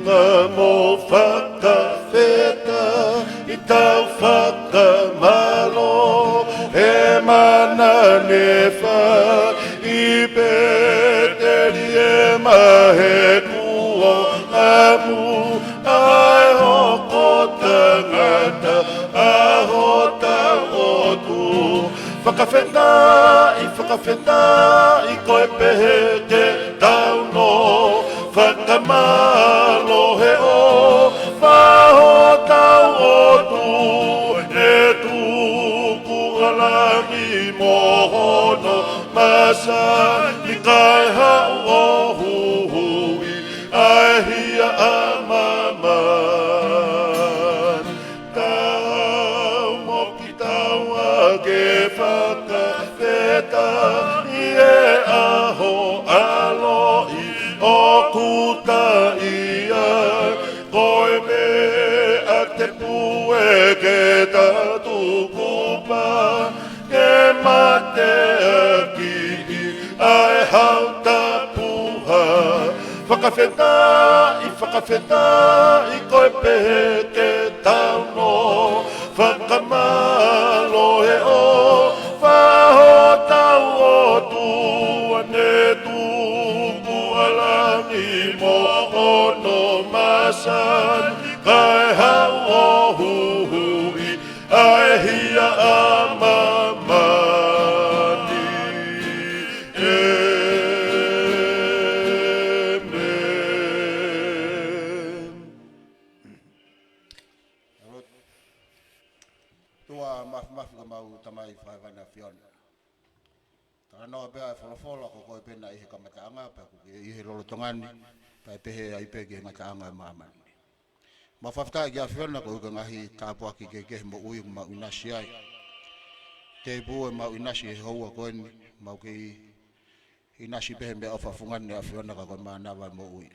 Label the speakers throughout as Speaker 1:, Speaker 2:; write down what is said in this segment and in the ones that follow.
Speaker 1: mo whakawheta I tau whakamalo E mana nefa I peteri e mahe kuo amu Ai hoko tangata ahota otu Whakawheta I koe pehe te tauno Whakamalo he o Whaho tau otu E tuku alangi mohono Masa I kai hau o huhui Ai hia amaman Tau moki tau ake whakawheta I e aho aloi O kuta ia Koe me a te pue ke tatu kupa Ke mate aki Ai hauta puha Whakawheta I koe pehe ke tauno Whakamalo he o Whaho tau o tua ne tuku alangi mo ono masan Kai hau o huhui ai hia amamani
Speaker 2: Tua maf ka mau tamai whaivana whiona. Tara noa bea e wholofola ko koe pena I he kamataanga, pa ko I he lolotongani, pa e pehe ai peke ngataanga e maamani. Ma whafta I a whiona ko uka ngahi tāpuaki ke kehe mo ui mau inasi ai. Te bue mau inasi he houa koeni, mau ke inasi pehe mea ofa fungani a whiona ka koe maanawa mo ui.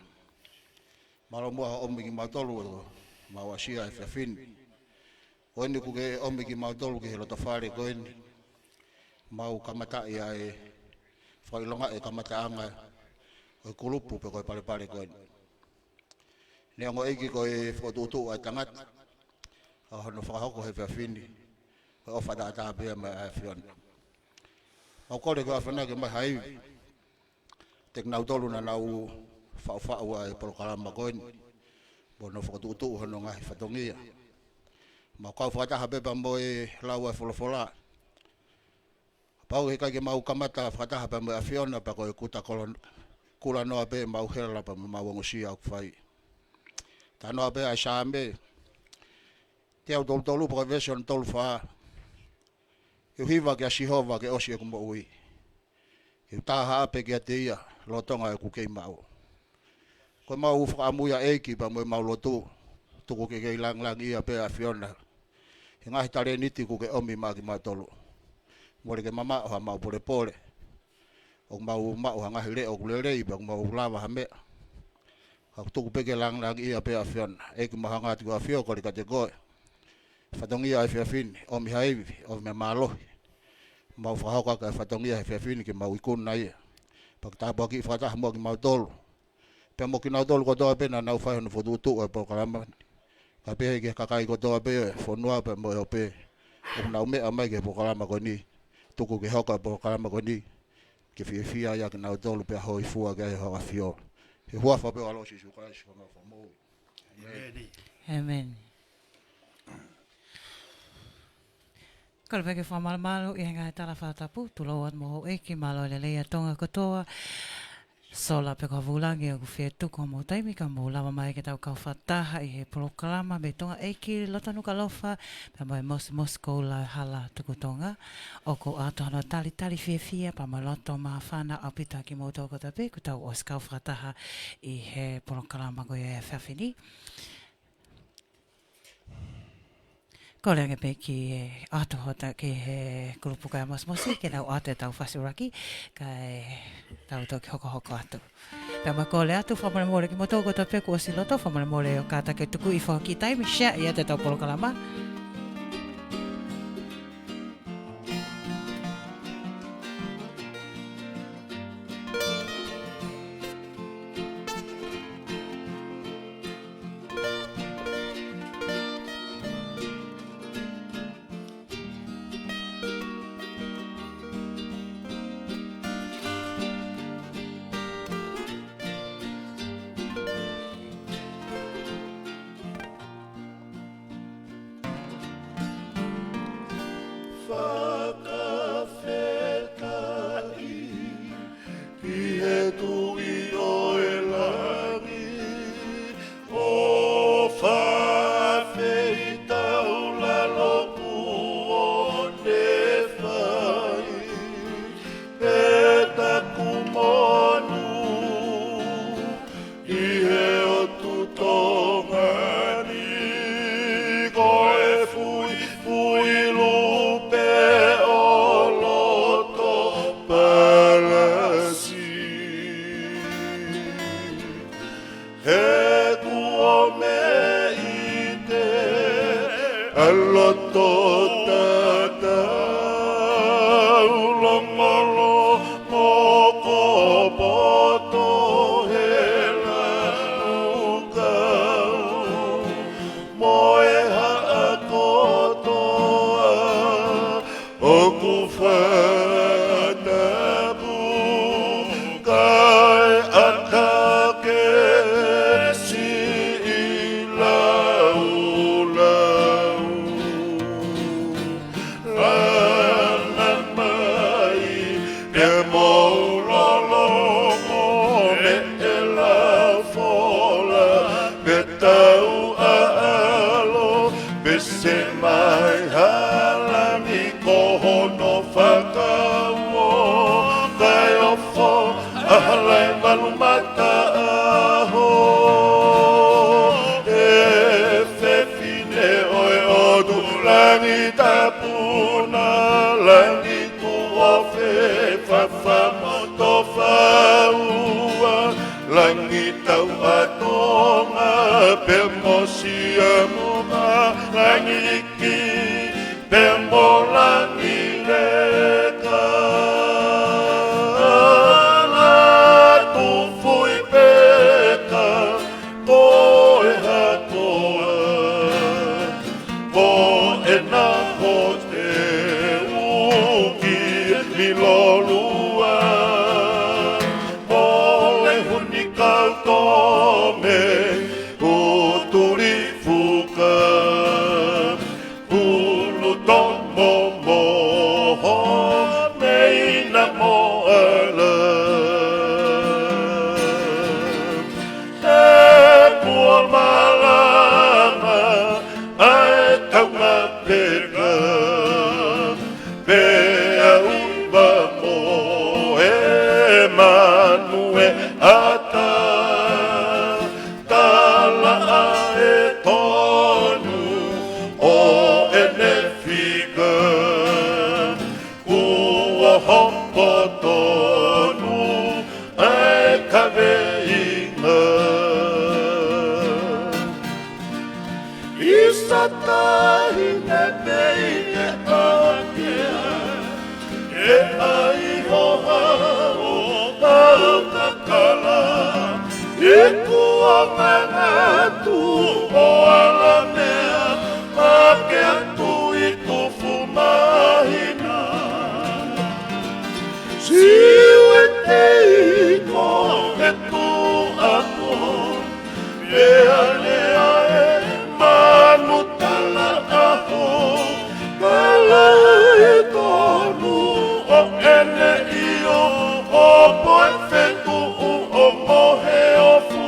Speaker 2: Malo mua ho omi ki mau tolu mau asia e whiawhini. Koeni kuke omi ki mau tolu ki he loto whare koeni. Mau kamatai ai whailonga e kamataanga o kulupu pe koe pare koeni. Nea ngo eiki koe whatutu ai tangata. Hono whakahoko he whiawhini. Koe ofa tātaa pia mai ai whiona. Mau kore koe awhana ke mai haiwi. Tek nau tolu na nau whau ai polokalama koeni. Bono whakatutu hono ngahi whatongia. Mau kau whakataha pepa mo e lau ai wholofola. Pau he kai ke mau kamata whakataha pa mo e whiona pa koe kuta kula noa pe mau hela pa mo mau angosia au whai. Tā noa pe ai sāme. Te au tolu pa koe version tolu whaa. Iu hiwa ke a Sihova ke osi e kumo ui. Iu tāha ape ke a te ia lotonga e kukei mau. Koe mau whakamuia eiki pa mo e mau lotu. Tuku ke kei lang ia pe a whiona. He ngahi tare niti kuke omi maa ki mau tolu. Mole ke mama oha mau pole. O mau ngahi leo kulelei pa mau lava ha mea. Tuku peke lang ia pe a whiona. Eiki maha ngati kua whio kore ka te koe. Whatongia e whiawhini, omi haiwi, omi me mālohi. Mau whahoka ka e whatongia e whiawhini ke mau ikuna ia. Pak tāpua ki whataha mua ki mau tolu. Pea mo ki nau tolu ko toa pena nau whai hono whututu e pokaramani. Ka pehe ke kakai ko toa pe whonua pe mo e ope. O nau mea mai ke pokarama ko ni. Tuku ke hoka pokarama ko ni. Ke whiawhia ia ke nau tolu pe hoi fua ke hoa whio. He huafa pe alosi su kaisi whanga whamou.
Speaker 3: Amen. Kala peke whamalo I henga he tala whatapu, tulau at moho eki malo le leia tonga katoa. Sola pe kua vulangi o kuwhia tuku mo taimi ka mo lava mai ke tau kau whataha I he polokalama me tonga eki lotanu ka lofa pe mai mos kou la hala tuku tonga o ko ato hano tali whiawhia pa mai loto maa whana au pita ki mo toko tape ku tau os kau whataha I he polokalama ko e whawhini. Ko leanga pe ki ato hota ki he kulupu kai mosmosi ke nau ato e tau whasuraki kai tau toki hoko atu. Pea mako le atu whamare more ki motoko ta peku o siloto whamare more o kāta ke tuku I whaki taimi shea I te tau polokalama.
Speaker 1: Aloto tata ulongolo moko poto hela ukau moe haakotoa oku fatabu kai atake si ilau Ranan mai e mo lolo mo me e la fola be tau alo be se mai halami kohono whakauo kai ofo ahalai malumata aho e fefine oi odu langi tapuna langi kuofe fafamoto faua langi tau atonga pemosia muma langi iki pemo langi reka tu fui peka koe hatoa ko ena ko te uki milolua ko le huni kau tome uturi fuka ulu tomo moho meina mo ala te pua malama ai taunga pera Pea umba mo e manue ata Tala e tonu o ene figa Kua hompo tonu e kawe inga Isa tahi ne mei e akea E ai hoha o au kakala E kua mangatu o ala mea Make atu i tofu mahina Siu e te iko e tu ako Lea lea e manu tala aho Kala e tonu o ene io O poe fetu o mohe o fu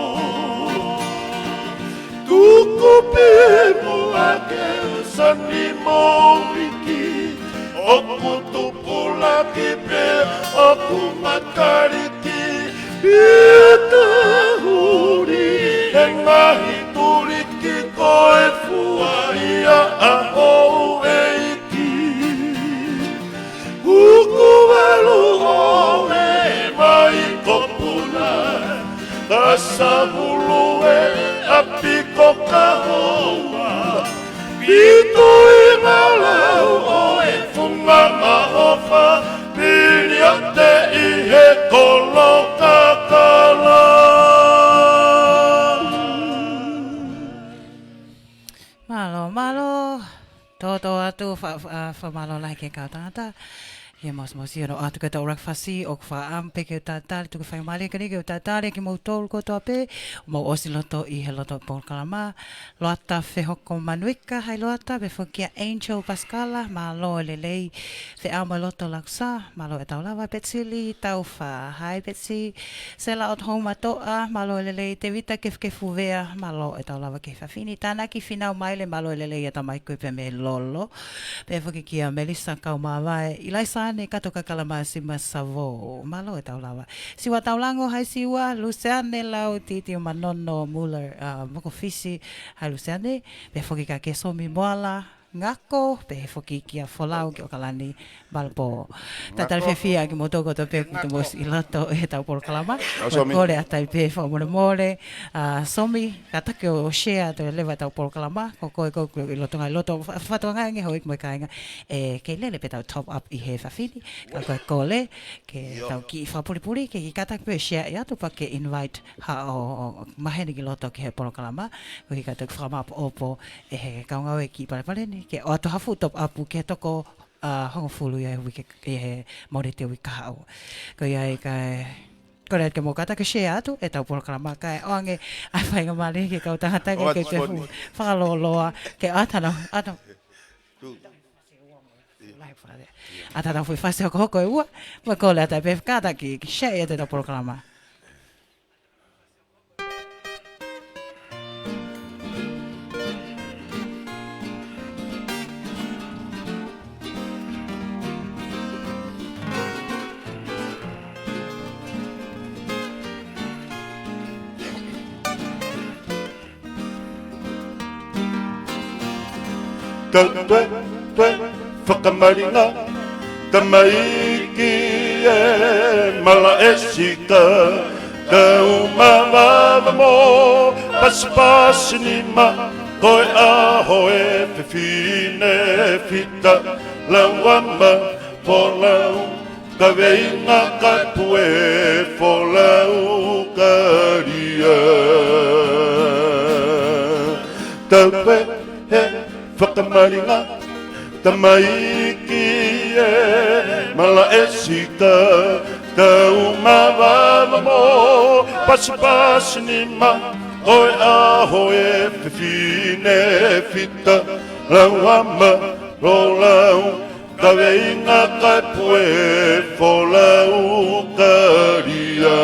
Speaker 1: Tuku pe muake sani mo wiki O kutupu laki pe o kumakariki Pia tahuri e ngahi turiki koe fua ia a ou e iki Kuku walu o e mai kopuna Tasa hulu e api ko kahoa Pito i malau o e funga mahofa Pili o te i he kolo kakala
Speaker 3: Malo, toto atu fa malo lai ke kau tangata. Ia mas iro atu ke tau rakfasi o fa ampe ke tatali tu ke fai mali ke ni ke tatali ke mo tol ko to ape mo osiloto I he loto pol kalama loata fe hoko manuika hai loata be fokia Angel Pascala malo lelei fe ama loto laksa malo e tau lava petsili tau fa hai petsi sela ot homa toa malo lelei te vita ke fuvea malo e tau lava ke fa fini tana ki finau maile malo lelei e tamai ko pe me lolo pe fokia Melissa kau mawai ilaisa ne kato kakalama si masavo malo e tau lava siwa tau lango hai siwa Luciane lau titi manono Muller moko fisi hai Luciane pe fokia ke somi moala ngako pe foki kia folau ki o kalani balpo. Tatal fefia ki motoko to pe ki mos ilato e tau por kalama. Kore atai pe fa more somi kata ke o share to leva tau por kalama ko ko loto ngai loto fatu ngai nge hoik mo kainga e ke lele pe tau top up I he fa fini ka ko le ke tau ki fa puri ke kata pe share ya to pa ke invite ha o maheni ki loto ke he por kalama ko ki kata fa map opo e he kaunga e ki pale ni ke o to hafu top up ke toko hongo fulu ia wiki e mauri te wika hau. Ko ia e kai kore ke mo kata ke share atu e tau por kalama kai o ange ai whainga mali ke kau tangata ke te hu whakaloloa ke atana atana fui fase o hoko e ua ma ko le atai pe kata ki share e te tau por kalama.
Speaker 1: Tue, whakamaringa, tamaiki e mala esika, tau mawama mo, pasipasi ni ma, koe aho e whiwhine whita, lauama, polau, ka weinga ka pue, polau ka ria. Tau he, whakamaringa, tamaiki e mala esika, tau mawama mo, pasipasi ni ma, koe aho e whiwhine whita, lauama, rolau, ka weinga ka pue, polau ka ria.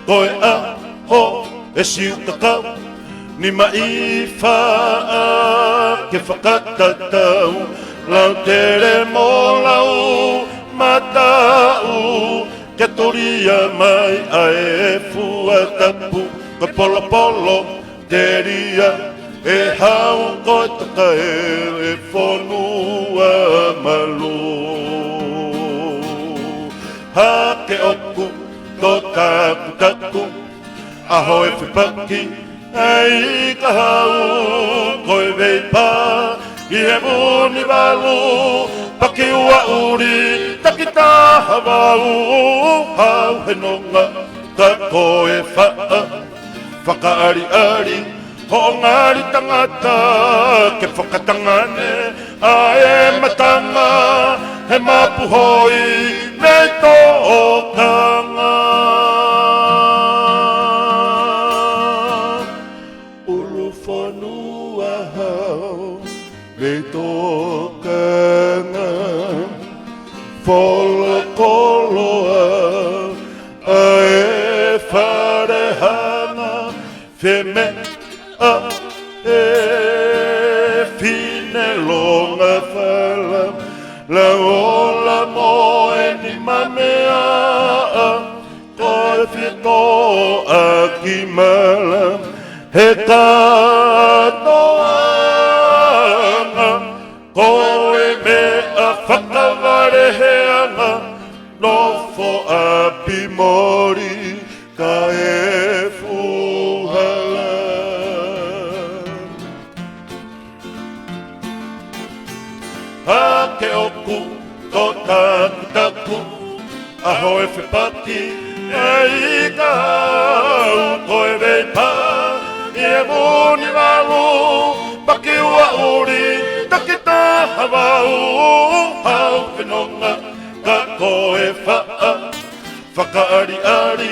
Speaker 1: Koe aho e siu kakau, ni mai whaa ke whakatatau, lau tere mō lau matau, ke toria mai ae fuatapu, ko polo polo te ria, e hau koe taka e whonua malu. Ha ke oku, tō taku taku, aho e whipaki, ai ka hau koe veipa I he muni walu paki ua uri taki taha wau hau he nonga ka koe whaa whakaari ari ho ngari tangata ke whakatangane a e matanga he mapuhoi nei tō kanga. Fola koloa ae wharehana wheme a e whine longa whala la ola moe ni mamea a koe whito a ki mala he katoa koe me a whakawareheanga nofo a pimori ka e fuhala. Ha ke oku ko taku taku aho e whipaki e I ka hau koe veipa I e muni walu paki ua uri taki taha wau hau whenonga ka koe whaa whakaari ari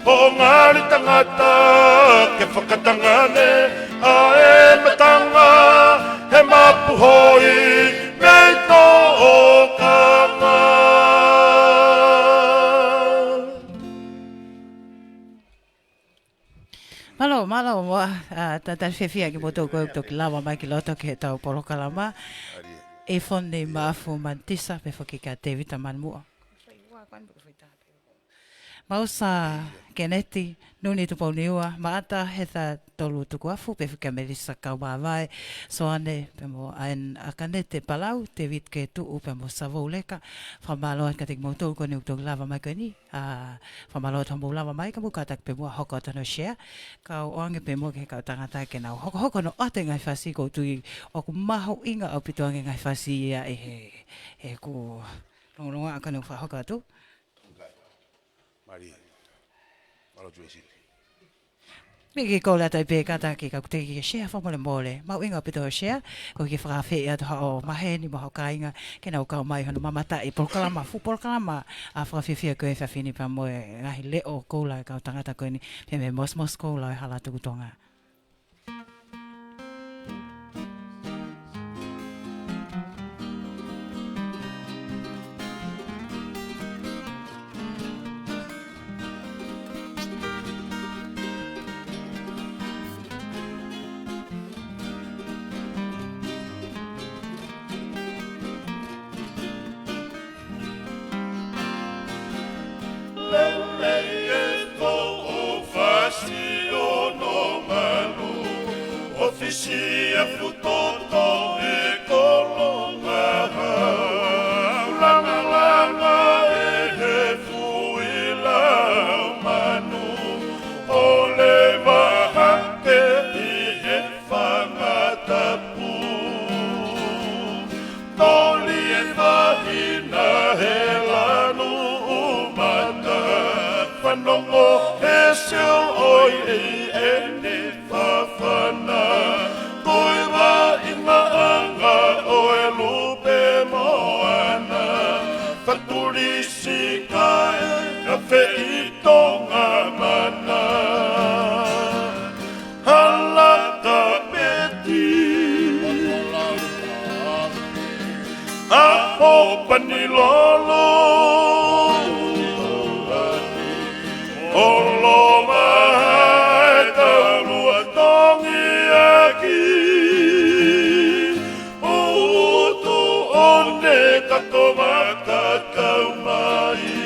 Speaker 1: ho ngari tangata ke whakatangane a e matanga he mapuhoi nei tō kanga.
Speaker 3: Malo mo tatal fefia ki moto ko to ki lava mai ki loto ki tau porokalama e fonde mafu mantisa pe foki ka te vita man mua Mausa Keneti, nuni tu pauniua, maata he tā tolu tuku afu, pe whika merisa kau mawai, so ane, pe mo aen akane te palau, te wit ke tuu, pe mo savo leka, whamaloa ka te mautou kone utok lava mai koe ni, whamaloa tambo lava mai ka mu katak pe mua hoko atano share, kau oange pe mua ke kau tangata ke nau, hoko no ate ngai whasi ko tui, o ku maho inga au pitu ange ngai whasi ia e he ku rongonga akane whahoka atu.
Speaker 1: Mari, malo tuesi.
Speaker 3: Miki ko la tai pe kata ki ka te ki share fa mole mole. Mau inga pito share ko ki fra fe ya ho maheni mo kainga ke na ka mai hono mamata e programa fu programa a fra fe fe ko e fa fini pa mo ngai le o ko la ka tangata ko ni pe me mos ko la hala tu tonga.
Speaker 1: Ofisia futoto e kolonga langa langa e fuila manu ole vahake e whangatapu toli e vahina he lanu umata whanongo e seo oi e ne whawhana Panilolo Oloma Talua Tongi Aki Utu One Katomaka Kaumai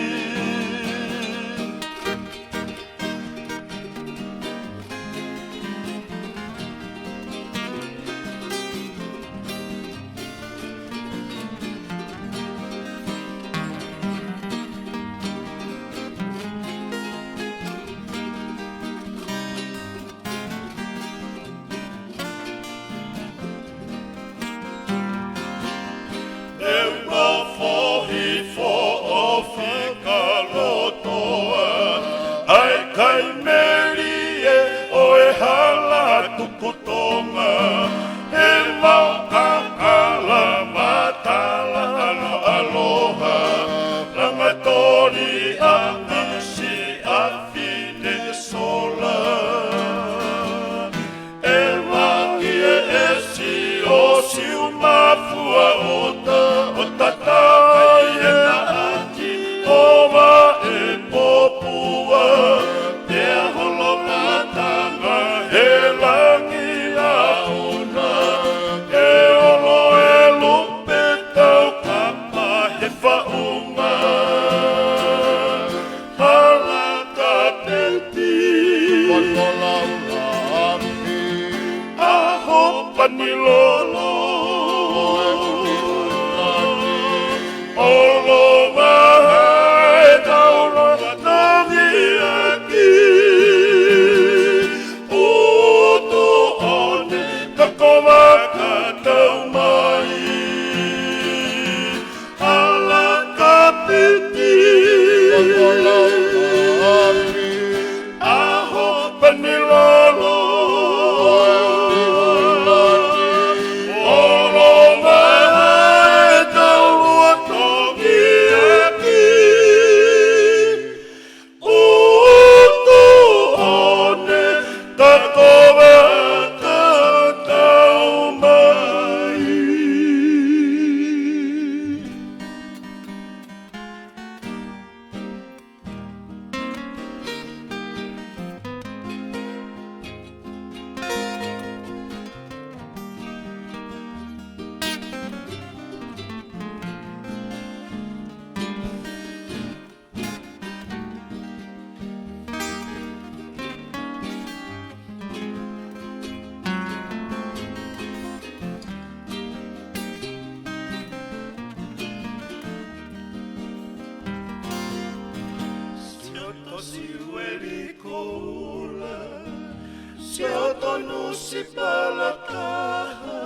Speaker 1: usi palakaha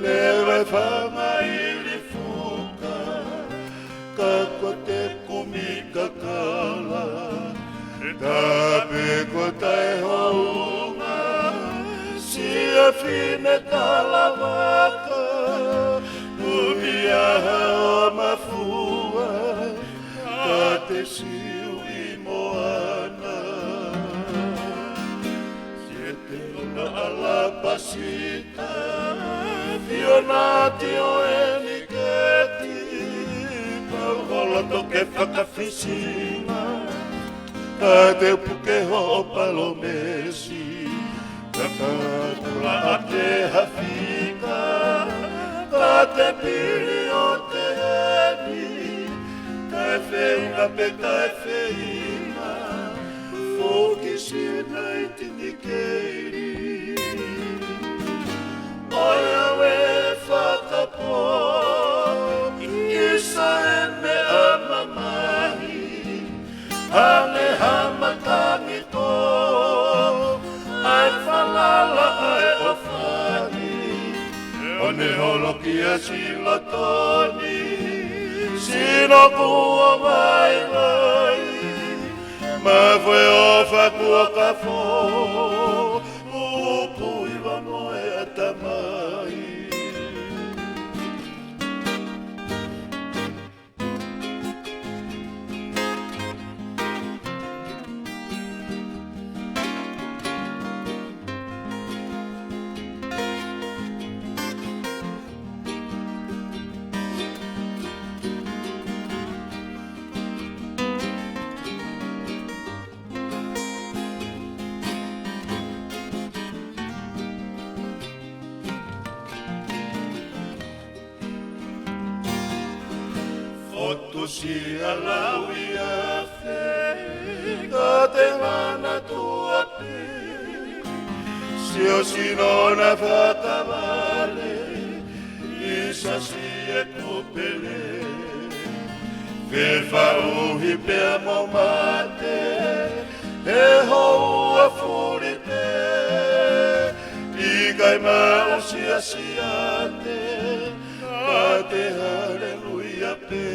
Speaker 1: lewe whanga ili fuka kakwa te kumika kala tape ko tai haunga sia fine talavaka umiaha o mafua ka te siu i moana siete luna ala pasita fionati o eniketi pauhola toke whakawhisinga ka te puke ho palomesi ka kakula a te hawhika ka te pili o te heni ka e whiunga pe ka e whiunga fōki sina i tini keiri oia we whakapo isa e me amamahi Hane hamatangi tō, ai whalala ai o whani, one holoki a sila tōni, sino kua mai mai, ma whai o whakua ka fō, upu iwa moe a tamai. Si alawi a fe, ka te mana tua pe, si o sinona whakawale, isa si e tupele, fe whauhi pea mo mate, e hou a furi pe, i kai mao si a siate, ka te haleluia pe.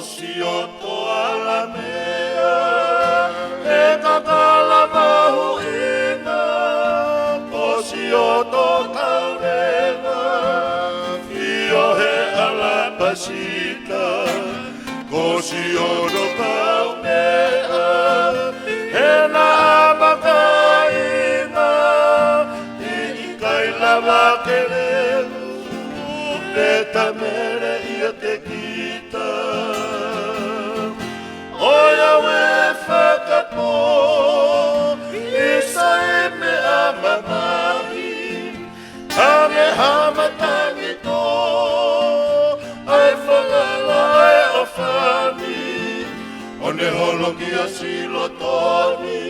Speaker 1: Si o to ala mea, e kakala mahu ina, ko si o to kaurena, fio he ala pasita, ko si o to kaumea, he na amakaina, i kai lava kerelu, le tamere ia te kita. Oia we whakapo, isa e me amamahi, hame hamatangi tō, ai whangala ai o whani, one holoki a silo tōni,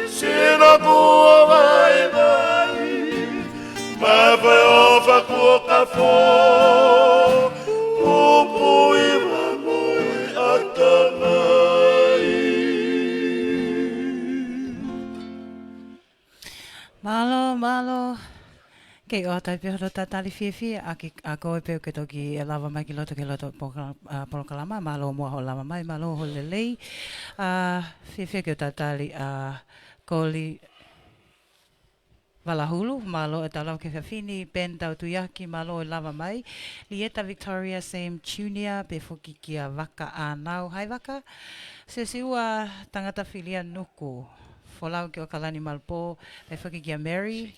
Speaker 1: sino kua vai vai, ma whai o whakua ka fō, upu iwa moe atana.
Speaker 3: Malo, malo. Kei o tai pihoro ta tali whiwhi, a koe peo ke toki e lava mai ki loto ke loto polokalama, malo mua ho lava mai, malo ho lelei. Whiwhi ke o ta tali koli Valahulu, malo e talau ke whiwhini, Ben Tautuyaki, malo e lava mai. Lieta Victoria Same Tunia, pe fuki ki a waka anau. Hai waka, se siua tangata whilia nuku. Folau ki o kalani malpo, pe fuki ki a Mary.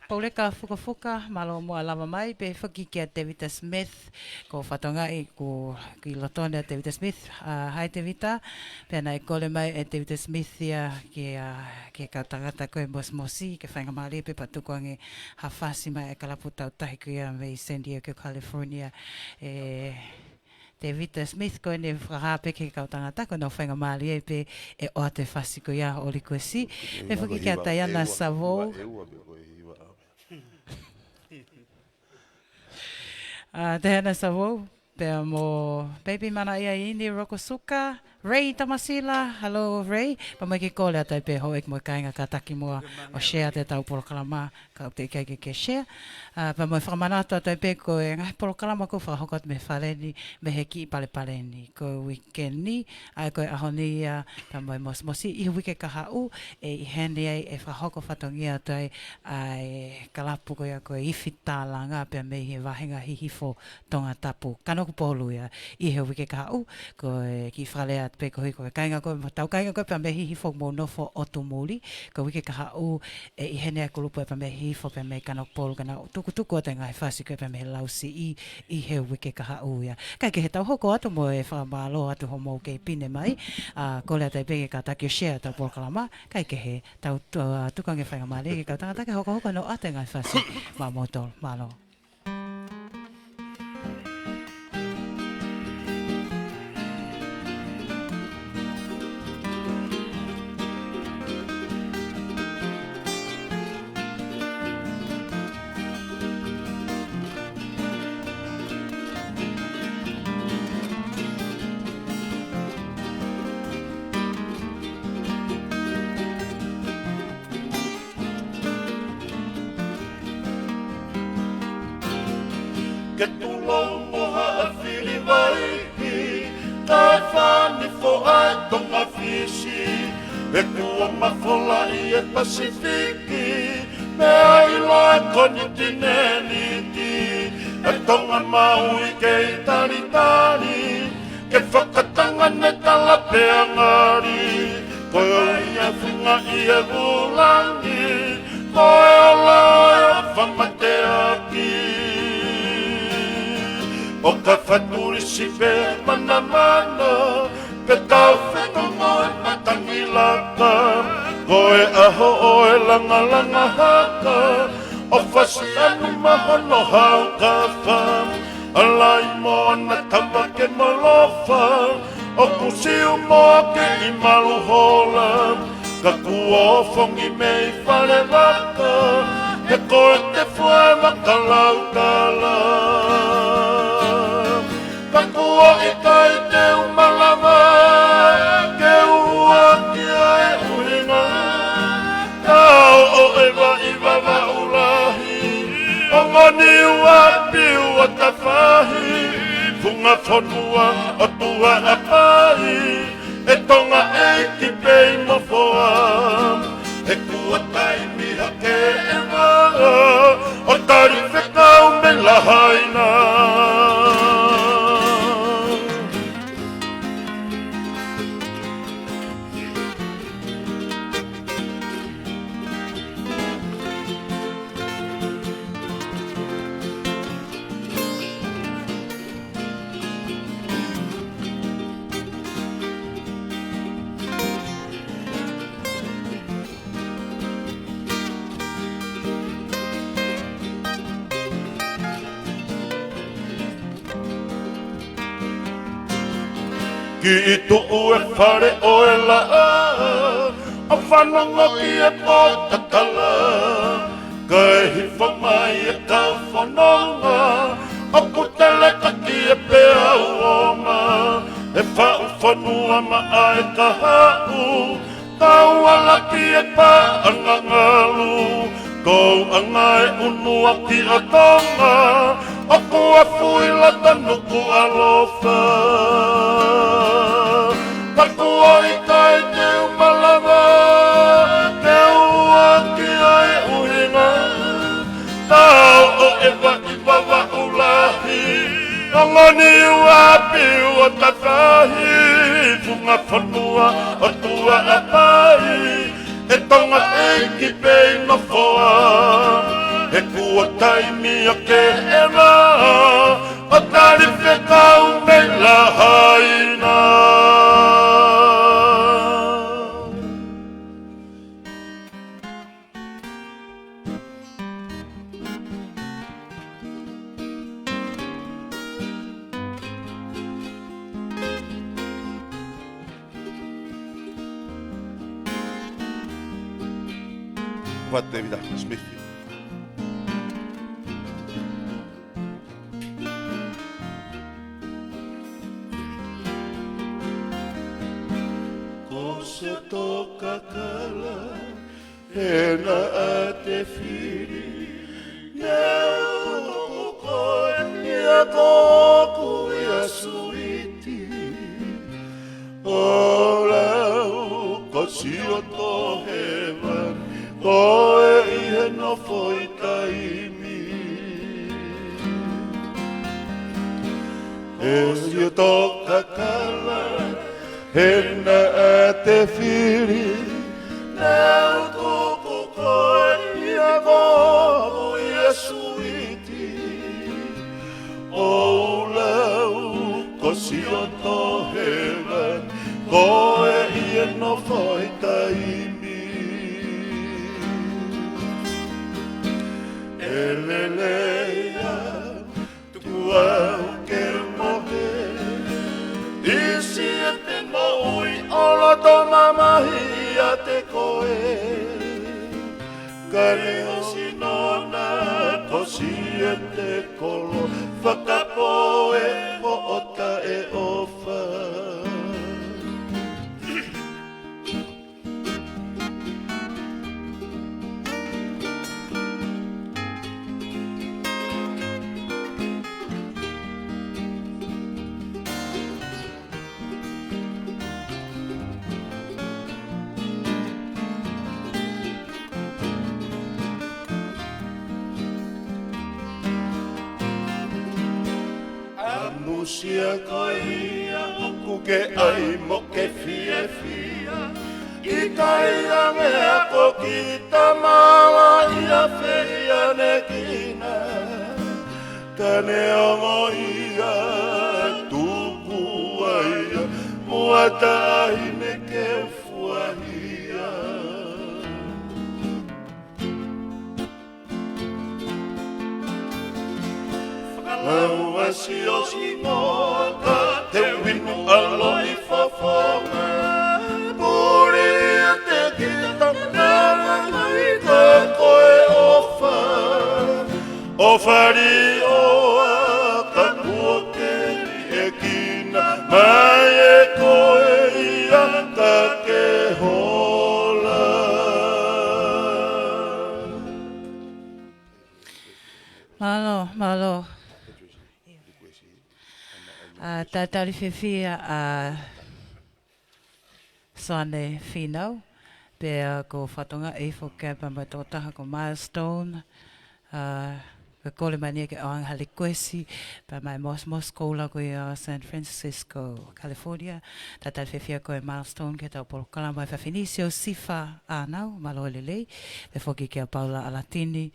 Speaker 3: Pauleka fuka, malo mua lava mai, pe fuki ki a Tevita Smith, ko whatonga i ko ki lotone a Tevita Smith. Hai Tevita, pēna e kole mai e Tevita Smith ia ki ka tangata koe mosmosi, ke whainga maari pe patuko ange hawhasi mai e kalaputau tahi kuia mei San Diego, California. Tevita Smith koe ne whakahape ke kau tangata, koe nau whainga maari e pe e o te whasi ko ia oli koe si. Pe fuki ki a Diana Savo. Diana Savo, pea mo baby mana ia ini Rokosuka, Ray Tamasila, hello Ray. Pa mai ki kole atai pe ho ek mo kainga ka taki mua o share te tau polokalama ka te kai ke share. Pa mai whakamanato atai pe ko e ngai polokalama ko whahokot me whaleni me he ki pale paleni. Ko weekend ni, ai ko e ahoni ia pa mai mosi i wike ka hau e i hene ai e whahoko whatongi atai ai kalapu ko ia ko e iwhitālanga pe me he wahenga hihifo tonga tapu. Kanoku polu ia i he wike ka hau ko e ki whalea pe ko hiko kainga ko tau kainga ko pa me hihifo mo nofo otumuli ko wike ka hau e i hene a kulupu e pa me hihifo pe me kanoku polu kana tuku o te ngai whasi ko pa me lausi i he wike ka hau ia. Kai ke he tau hoko atu mo e whamalo atu homo ke pine mai ko lea tai pege ka taki o share tau polokalama kai ke he tau tukange whainga mali ke ka tangata ke hoko no ate ngai whasi ma motol malo.
Speaker 1: Ke tulou moha a whiri waihi, tai whani fo ai tonga whisi, e kua mawhola i e Pasifiki, me ai loa koni tineniti, e tonga maui ke i tari, ke whakatanga ne tala peangari, koe o ia whinga i e wulangi, koe o laia whamate aki. O ka whaturi si pe mana, pe tau wheto moe matangi laka, koe aho oe langa haka, o whasi anu mahono hau ka wham, alai moa na tawa ke malofa, o kusiu moa ke i malu hola, ka kua o whongi me i whare laka, he koe te whae makalau tala. Ka kua i kai te umalawa, ke ua ki ai uhinga. Tau o ewa i wawa ulahi, o ngoni ua piu o ta whahi, funga whonua o tua a pai, e tonga e ki pei mo foa, e kua taimi hake e waa, o tari whekau me lahaina. Ki i tu'u e whare o e la'a, a whanonga ki e pota tala, ka e hifa mai e kau whanonga, a putele ka ki e pea uonga, e wha'u whanua ma ai ka ha'u, kau ala ki e pa angangalu, kou angai unua ki a tonga, a kua fuila tanuku alofa. Pakua i kai te umalawa, te ua ki ai uhinga. Tau o ewa i wawa ulahi, ngoni ua piu o ta whahi, funga whanua o tua a pai, e tonga e ki pei no foa, e kua taimi o ke ewa, o tari whekau me lahaina. Vattei mitä, Smith. se toka kala Hena a te whiri Neu koe ia kōku ia suiti O lau ko si o tō hewa Koe i he nofo i taimi E si o toka kala Hena a te whiri Nau tōku koe ia kōku ia suiti O lau ko si o tō hewa Koe i e no whai taimi E lelea tuku au ke mohe Isi e te moui Olo tō mamahi a te koe Kare o sinona ko si e te kolo Whakapoe ko ota e ofa Musia koia oku ke ai mo ke fia fia I kai ange ako ki tamawa I a whia ne kina Kane ongo ia tuku aia Mua tahi ne ke fuahia Whakalau asi o singoka Te winu alo I whawhonga Puri a te kita Nara mai ka koe ofa Ofari oa ka kua ke e kina Mai e koe ia ka ke hola
Speaker 3: Malo Tātari whiwhia Sane whinau Pea ko whatonga e whokapa mai tō taha ko Milestone Ka kore mania ke Oang Halikwesi Pa mai Mos Koula ko i San Francisco, California Tātari whiwhia ko e Milestone ke tau polokala mai Whawhinisio Sifa Anau, malo lelei Pe whoki ke a Paula Alatini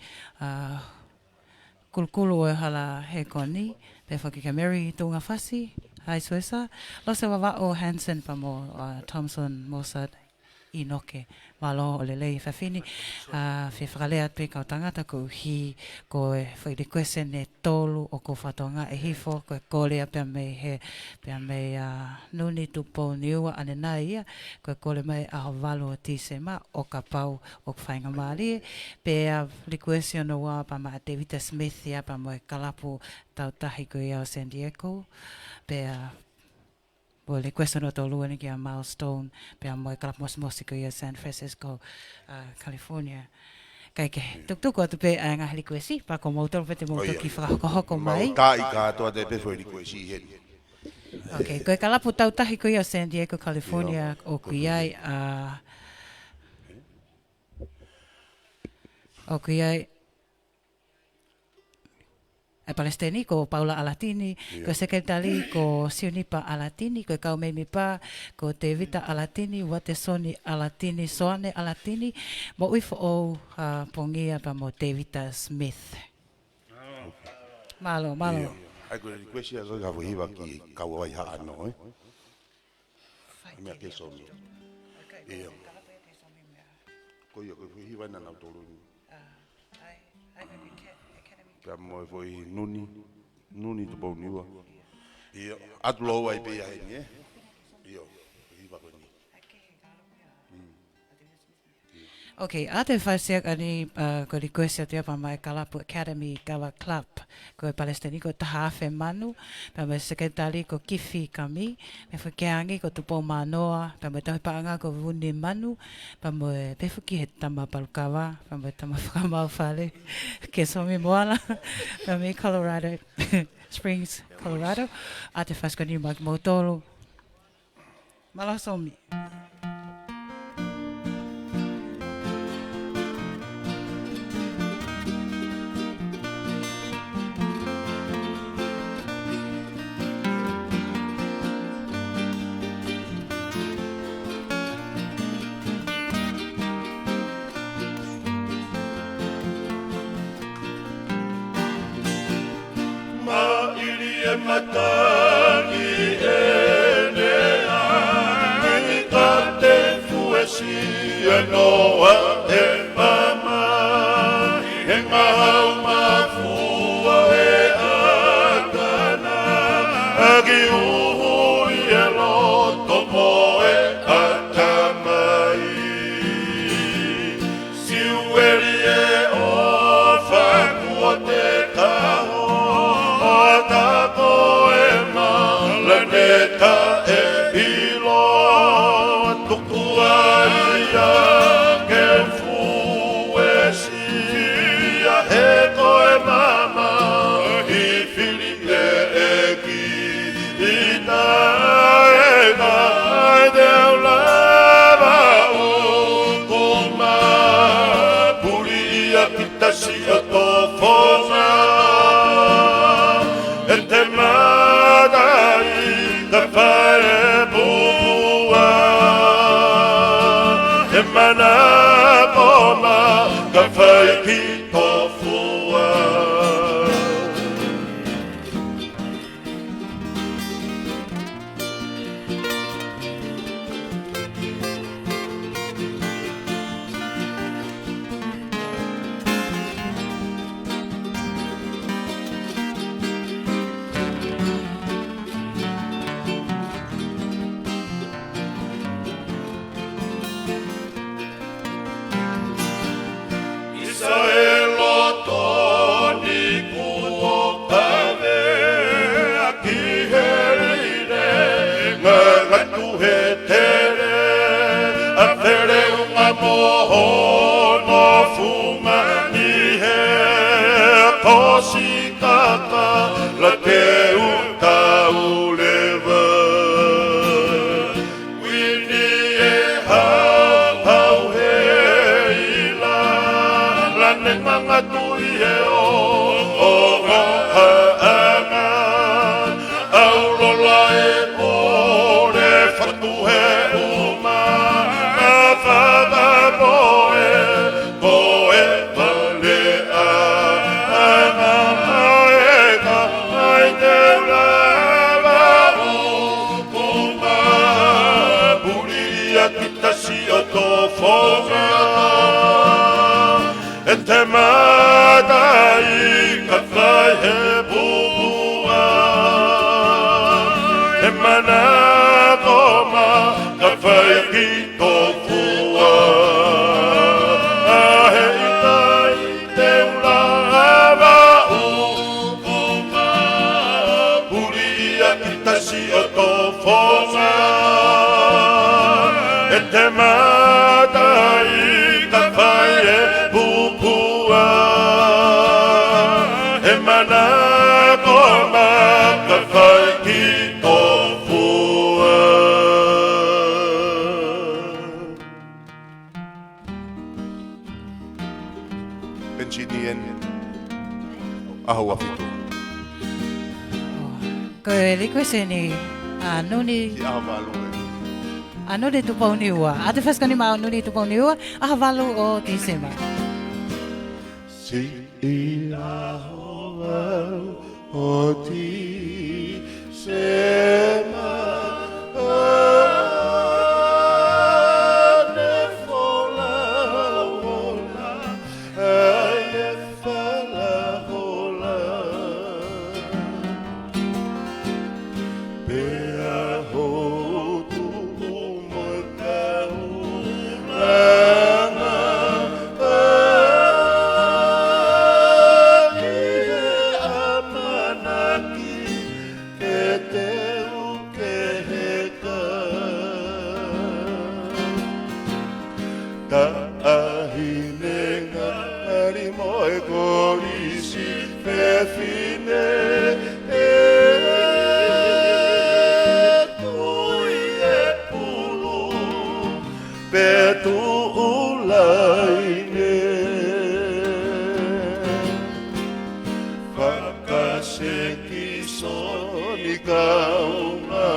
Speaker 3: Kulukulu e hala he koni Pe whaki ka Mary Tunga Whasi, hai suesa. Lose wawa o Hansen pa mo Thompson, Mossad, Inoke, malo o lelei whawhini. Whi whakalea tui kau tangata ko hi ko e whaide kwese ne tolu o ko whatonga e hifo ko e kolea pia mei nuni tupo niua ane nai ia ko e kole mai aho walu o tise ma o ka pau o whainga maari pia likwesi ono wā pa ma David Smith ia pa mo e kalapu tau tahi ko ia o San Diego pia Well, le questo no tolu ni kia Milestone, pia mo e kalapu mosi ko ia San Francisco, California. Kai ke, tuku atu pe a ngā likwesi, pa ko mautoro pe te mautoro ki whakahoko mai.
Speaker 1: Mau tai kātoa te pe whai likwesi heni.
Speaker 3: Okay, koe kalapu tau tahi ko ia San Diego, California, o kuiai e Palestini ko Paula Alatini, ko sekretari ko Sionipa Alatini, ko kau meimi pa ko te Vita Alatini, wate Soni Alatini, Soane Alatini, mo uifo o pongia pa mo David Smith. Malo.
Speaker 1: Ai koe likwesi a soga hiwa ki kaua i haa no, Mea ke somi. Ia. Koe ia koe hiwa na nau tolu ni. Pea moe foi nuni tu pau niua. Ia, atu lau ai pia heni, Ia, hiwa koe ni.
Speaker 3: Okay, a te whaisiak ani ko di koesia te apa mai Kalapu Academy Gala Club ko e Palestini ko taha awhi manu pa mai sekretari ko Kifi Kami me whakeangi ko tupo manoa pa mai tahi paanga ko Vuni Manu pa mai pefuki he tama palukawa pa mai tama whakamau whale ke somi moala pa mai Colorado Springs, Colorado a te whaskani mak motoro malasomi.
Speaker 1: Matangi enea Nini kate fuesi Noa e mama E mahau mafua e atana Agi uhu i e loto moe atamai Siueri e ofa kua te kaho Planeta e ilo tukua ia ke fuesia he koe mama I fili e ki ina e ka ai deu lava u kuma puri ia kita si o to fonga e te madai ka whae pupua e mana koma ka whae ki tofua la te uta uleva Wini e hau he ila la ne manga tui e o ha anga au lola e ore fatu he uma fada boe boe vale a Fonga e te madai ka whai he pupua e mana koma ka whai ki tofua a he itai te ula awa u kuma puria ki tasi o to fonga e te madai ka whai e pupua e mana koma ka whai ki tofua Penchitien ahawafitu
Speaker 3: Ko e liko se ni nuni
Speaker 1: Ki ahavalu
Speaker 3: Ano de tupaw ni Ua. Ate whaskani ma ano de tupaw ni Ua. Ahavalu o Tisema.
Speaker 1: Si ahavalu o Tisema Ane fola hola Ane fala hola Bea hotu Ranga ka ahinenga Mari moe korisi Fefine Tui e pulu Petu ulaine Fakaseki soni kaunga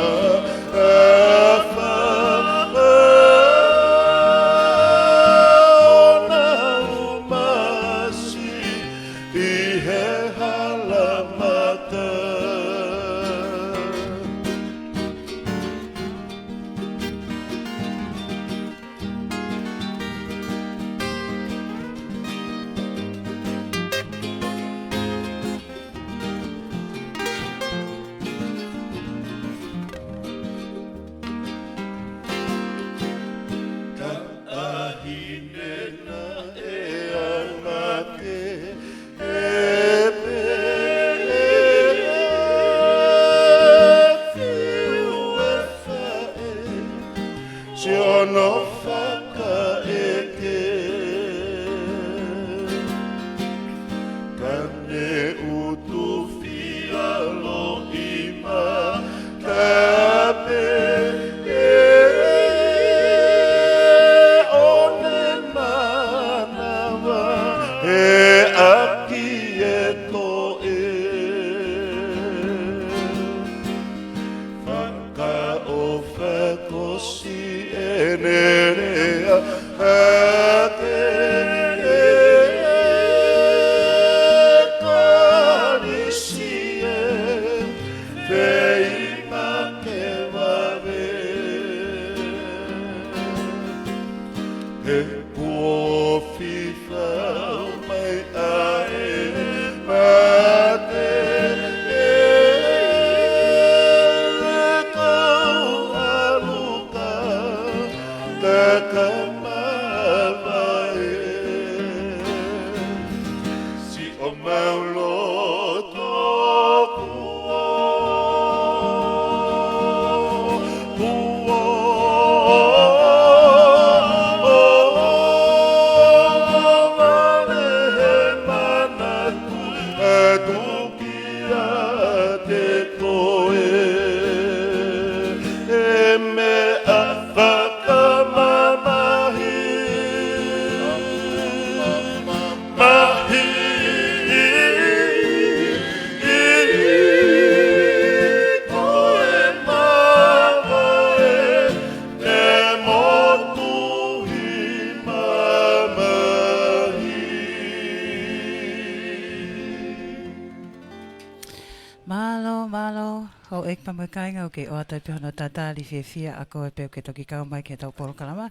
Speaker 3: Kainga o ke o atai pihona tatali fia a koe peo ke toki kau mai ke tau polokalama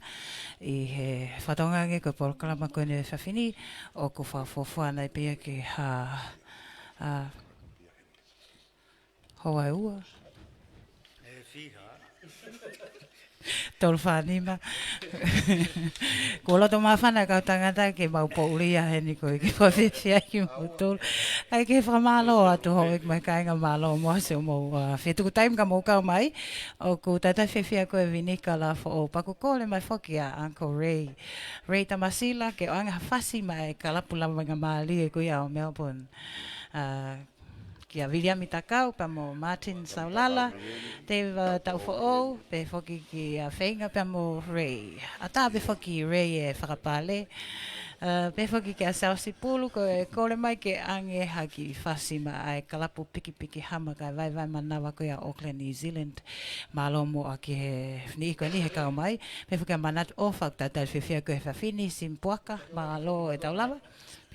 Speaker 3: i he whatongange koe polokalama koe ne whawhini o ko whawhofua nei pia ke hoa ua tolu whanima ko loto mawhana kau tangata ke mau pouria heni koe ke whawhia ki mau tolu ai ke whamalo atu hoi mai kainga malo mo se mo whetuku taim ka mo kau mai o ku tata whewhia koe vinika la o paku kole mai whoki a Uncle Ray Tamasila ke o anga whasi mai ka lapulama nga maali e koe au Melbourne kia William Itakau, pa mo Martin Saulala, te tau fo'ou, pe whoki ki whainga pa mo Ray. A tā pe whoki Ray e whakapale, pe whoki ki a Sausi Pulu, ko e kore mai ke ange haki whasima ai kalapu piki hama kai vai manawa ko a Auckland, New Zealand, malomo a ki he ni he kau mai, pe whoki a manat o whakta tai whiwhia ko he whawhini simpuaka, malo e taulawa,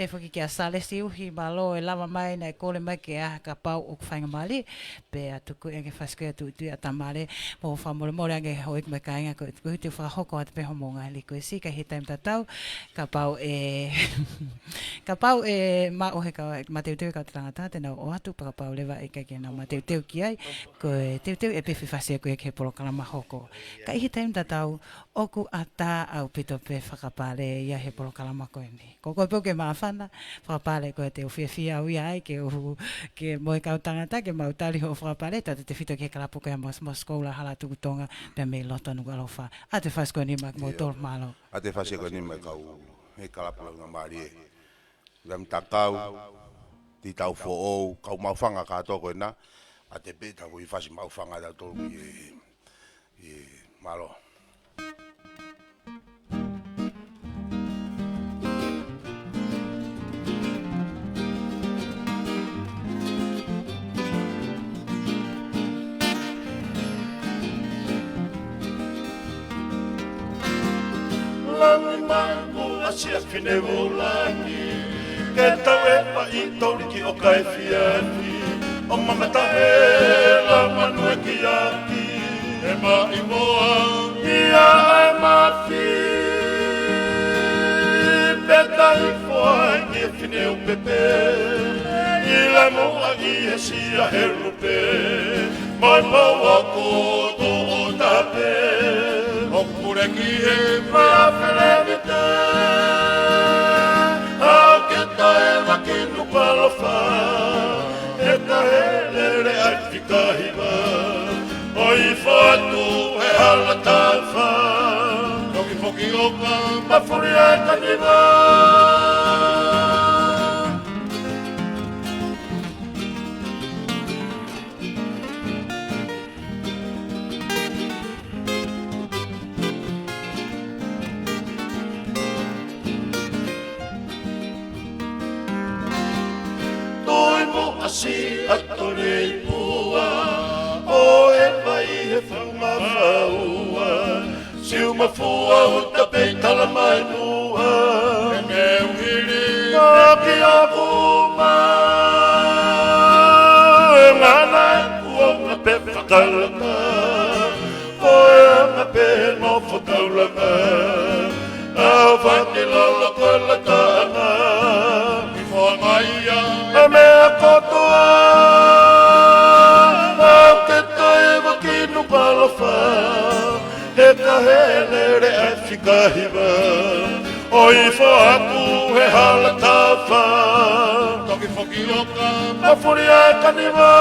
Speaker 3: pe whoki ki a Salesi uhi malo e lava mai nei kore mai ke a ka pau o whainga mali pe a tuku enge whaskoe tu a tamare mo whamore more ange hoik mai ka inga ko te whahoko at pe homonga li ko si ka he taim tatau ka pau e ma o he ka mateu teu ka tangata te nau o atu pa ka pau lewa e ka na mateu teu ki ai ko teu e pe whiwhasia ko e ke polokalama hoko ka he taim tatau oku ata au pito pe whakapare ia he polokalama ko ni ko ko pe ma whana, whakapale koe te uwhiawhia ui ai, ke moe kau tangata, ke mautari ho whakapale, tata te whito ke kalapu koe mos koula hala tukutonga, pe me lota nuku alofa. A te whasko ni mak mo tol malo.
Speaker 4: A te whasko ni mak kau he kalapu ngā maari e. Ram takau, ti tau who'ou, kau mauwhanga kātoko e nā, a te pēta hui whasi mauwhanga da tolu i malo.
Speaker 1: Langi mangu asia kine wulangi, ke tau e pa i tauri ki o kai fiafi, o mamata he la manue ki aki, e ma i moa, ia e mafi. Peta i foa i e fine u pepe, i la moa i e sia he rupe, mai maua koto o tape, o kure ki e mea whenevite, au ke tae waki nupalofa, e tae lere ai whikahiwa, o i whatu he hala tawha, toki whoki oka, mawhuri ai kaniwa. Si atore i pua, o e pai he whauma whaua, siu mawhua o ta peitala mai mua, e me uhiri, ki a kuma, e ngana e kuonga pe whakalanga, o e anga pe no whakaulanga, au whaki lala koe la taanga, i whangaia, e mea kotoa, au ke tae waki nupalofa, he ka hele ai whikahiwa, o i whaatu he hala tawha, toki whoki oka, mawhuri ai kaniwa,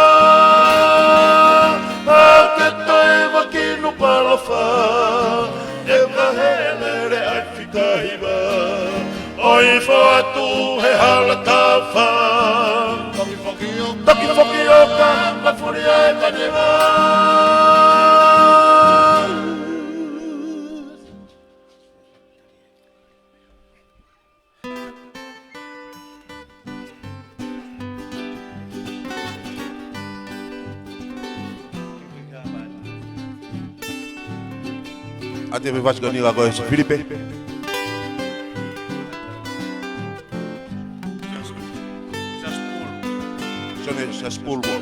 Speaker 1: au ke tae waki nupalofa, he ka hele ai whikahiwa, o i whaatu he hala tawha, toki whoki oka, mawhuri ai kaniwa.
Speaker 4: A te whasko ni koe si Filipe. Se spulvo.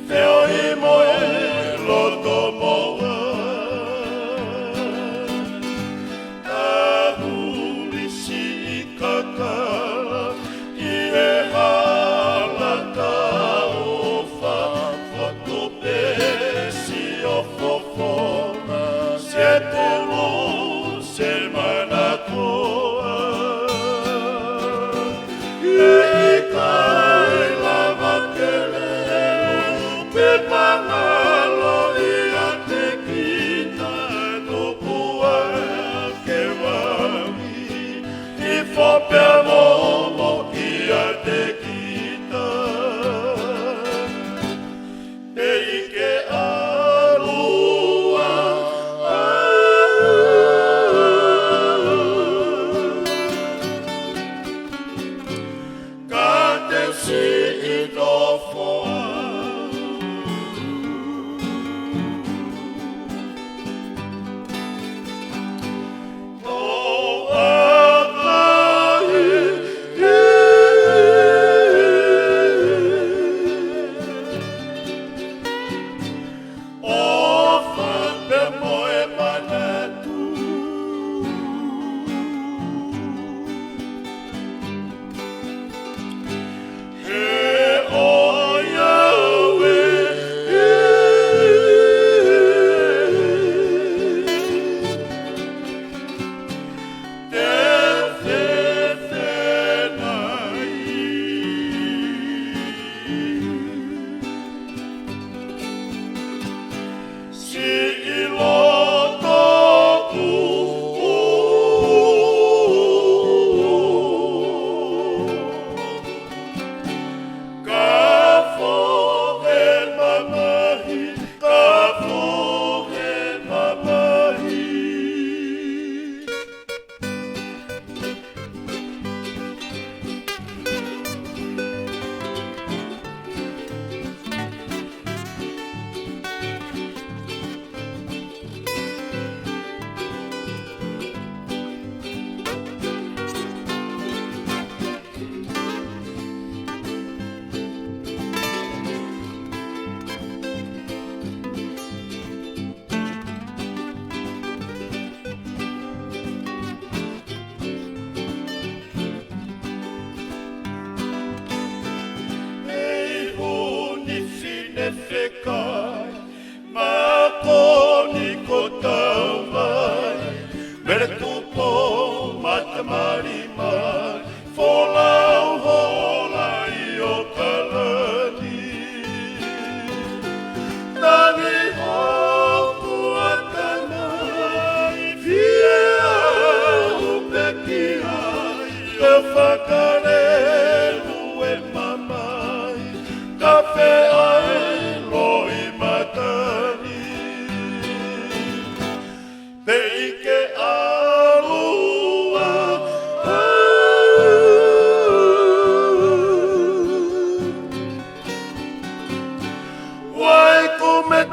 Speaker 4: Feel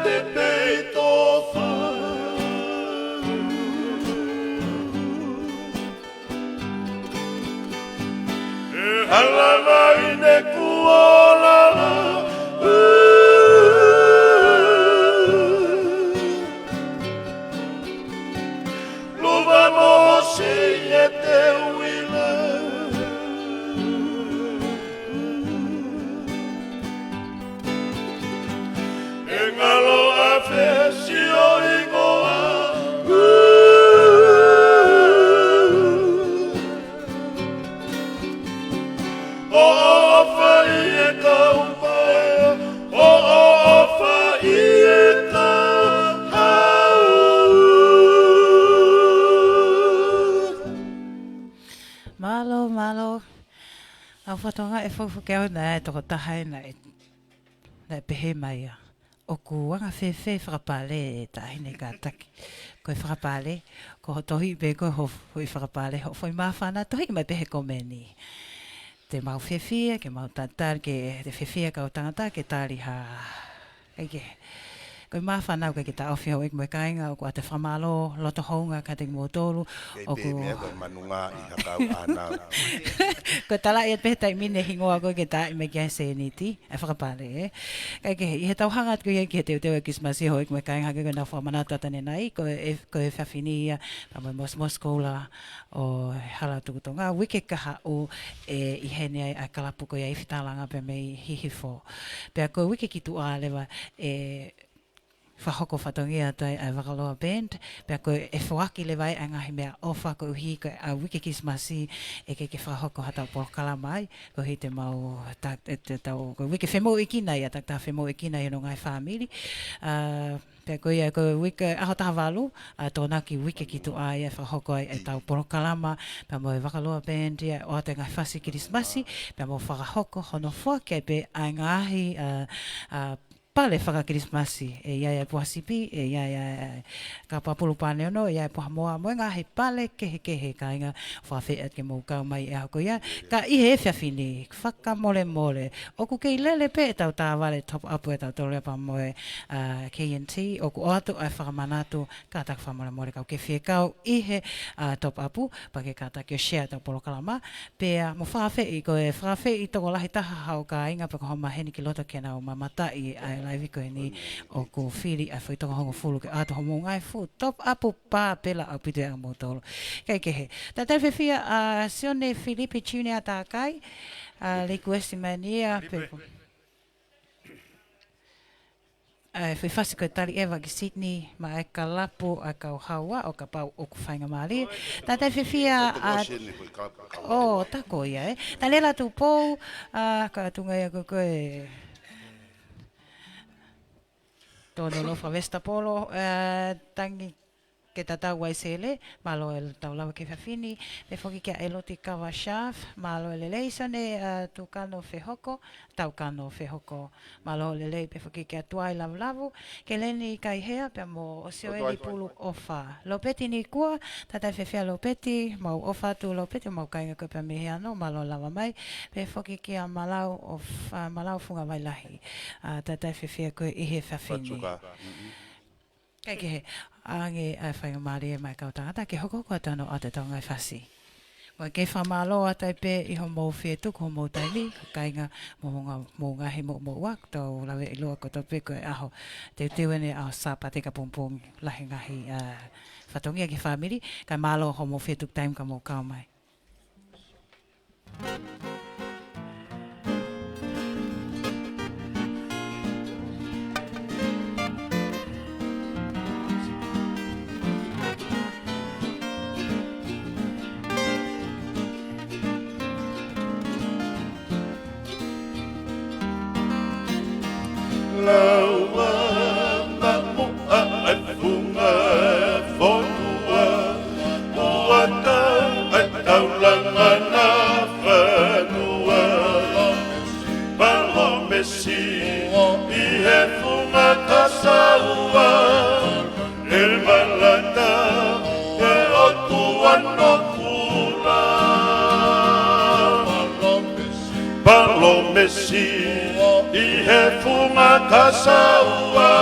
Speaker 1: te peito wha. E halala i ne kuolala. Luva moho si e te uila. E ngalo a fesi o ingoa. O ofa i e tau pae. O ofa i e tau hau.
Speaker 3: Malo, malo. Au whatonga e whawhukeo na e toko tahai na e pehe mai a. O ku wanga whewhe whakapale e tahine ka taki. Koe whakapale, ko ho tohi be koe ho hui whakapale, ho whai mawhana, tohi mai pehe komeni. Te mau whewhia, ke mau tātāri, ke te whewhia ka o tangata, ke tāri ha. Keike. Koe mawhana, koe ki tā awhi hau ek moe kainga, o ku a te whamalo, loto hounga, ka te mōtolu.
Speaker 4: Kei pe mea koe manunga i hakau ānau.
Speaker 3: Ko tala i at petai mine hingoa koe ke tā i me kia se niti, e whakapale e. Kai i he tauhanga at koe ki he teo teo e kismasi ho ik me kainga koe na whamanata tane nai, koe e whawhinia, pa moe mos koula o hala tukutonga, wike kaha o e i hene ai a kalapu koe i whitalanga pe mei hihifo. Pea koe wike ki tu ālewa e whahoko whatongia tai a Wakaloa Band, pea koe e whawaki le vai a ngahi mea ofa koe uhi koe a wiki kismasi e ke whahoko hatau porokala mai, koe hi te mau tau koe wiki whemo ikinai a tak tā whemo ikinai no ngai whamiri. Pea koe ia koe wiki aho taha walu, tōna ki wiki ki tu ai e whahoko ai e tau porokalama, pea moe Wakaloa Band ia o te ngai whasi kirismasi, pea mo whakahoko hono whake pe a ngahi pale whakakirismasi e iaia puasipi, e iaia ka papulu pane ono, e iaia puha moa moe ngā he pale kehe ka inga whawhi at ke mou kau mai e hako ia. Ka ihe e whiawhini, whaka mole mole. Oku kei lele pe e tau tā wale top upu e tau tole pa moe K&T, oku o atu ai whakamanatu ka tak whamole mole kau ke whie kau ihe top upu, pa ke ka tak yo share tau polokalama. Pea mo whawhi ko e whawhi i toko lahi taha hau ka inga pa ko homa heni ki loto kena o mamata i ai live ko ni o ko fili a foi to hongo fulu ke ato homo ngai fu top apu pa pela a pite a motolo kai ke he ta te fia a sione Filipe Chune ata kai a request mania pe foi fácil que tali eva ki Sydney ma e ka lapo a ka hawa o ka pau o ku fainga mali ta te fia a o ta ko ia ta lela tu po ka tunga ia ko e Tono lo fa Vesta Polo tangi ke tata waisele malo el taulawa ke fafini me foki ke eloti kawa shaf malo el leison e tu kano fehoko tau kano fehoko malo le le pe foki ke tuai lavlavu ke leni kai hea pe mo osio e pulu ofa lopeti ni kua tata fefia lopeti mau ofa tu lopeti mau kai ko pe me hea no malo lava mai pe foki ke a malau of malau funga vai lahi tata fefia ko i he fafini kai ke he ange ai whainga maari e mai kautangata ke hoko kua tano a te taongai whasi. Wa ke whamalo a tai pe i ho mou whetuk ho mou taimi, kainga mou ngahi mou wak, tau lawe i loa ko tope koe aho te tewene aho sāpate ka pumpung lahi ngahi whatongia ki whamiri, kai malo ho mou whetuk taim ka mou kao mai.
Speaker 1: Laua mamu a funga fonua ua tau langa na whanua Malo mesi i he funga kasaua e malana e otu ano kula Malo mesi i he funga kasaua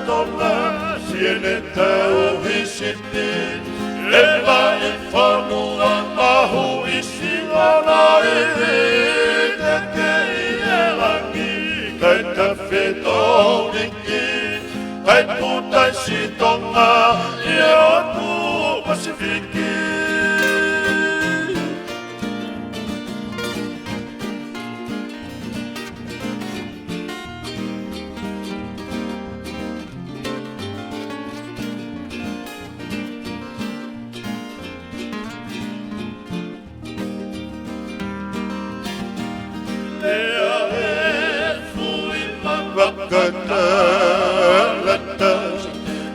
Speaker 1: tonga siene tau hisipi e lai whanua mahu isi ana e te kei e langi kai ta whetau niki kai putai si tonga i atu Pasifiki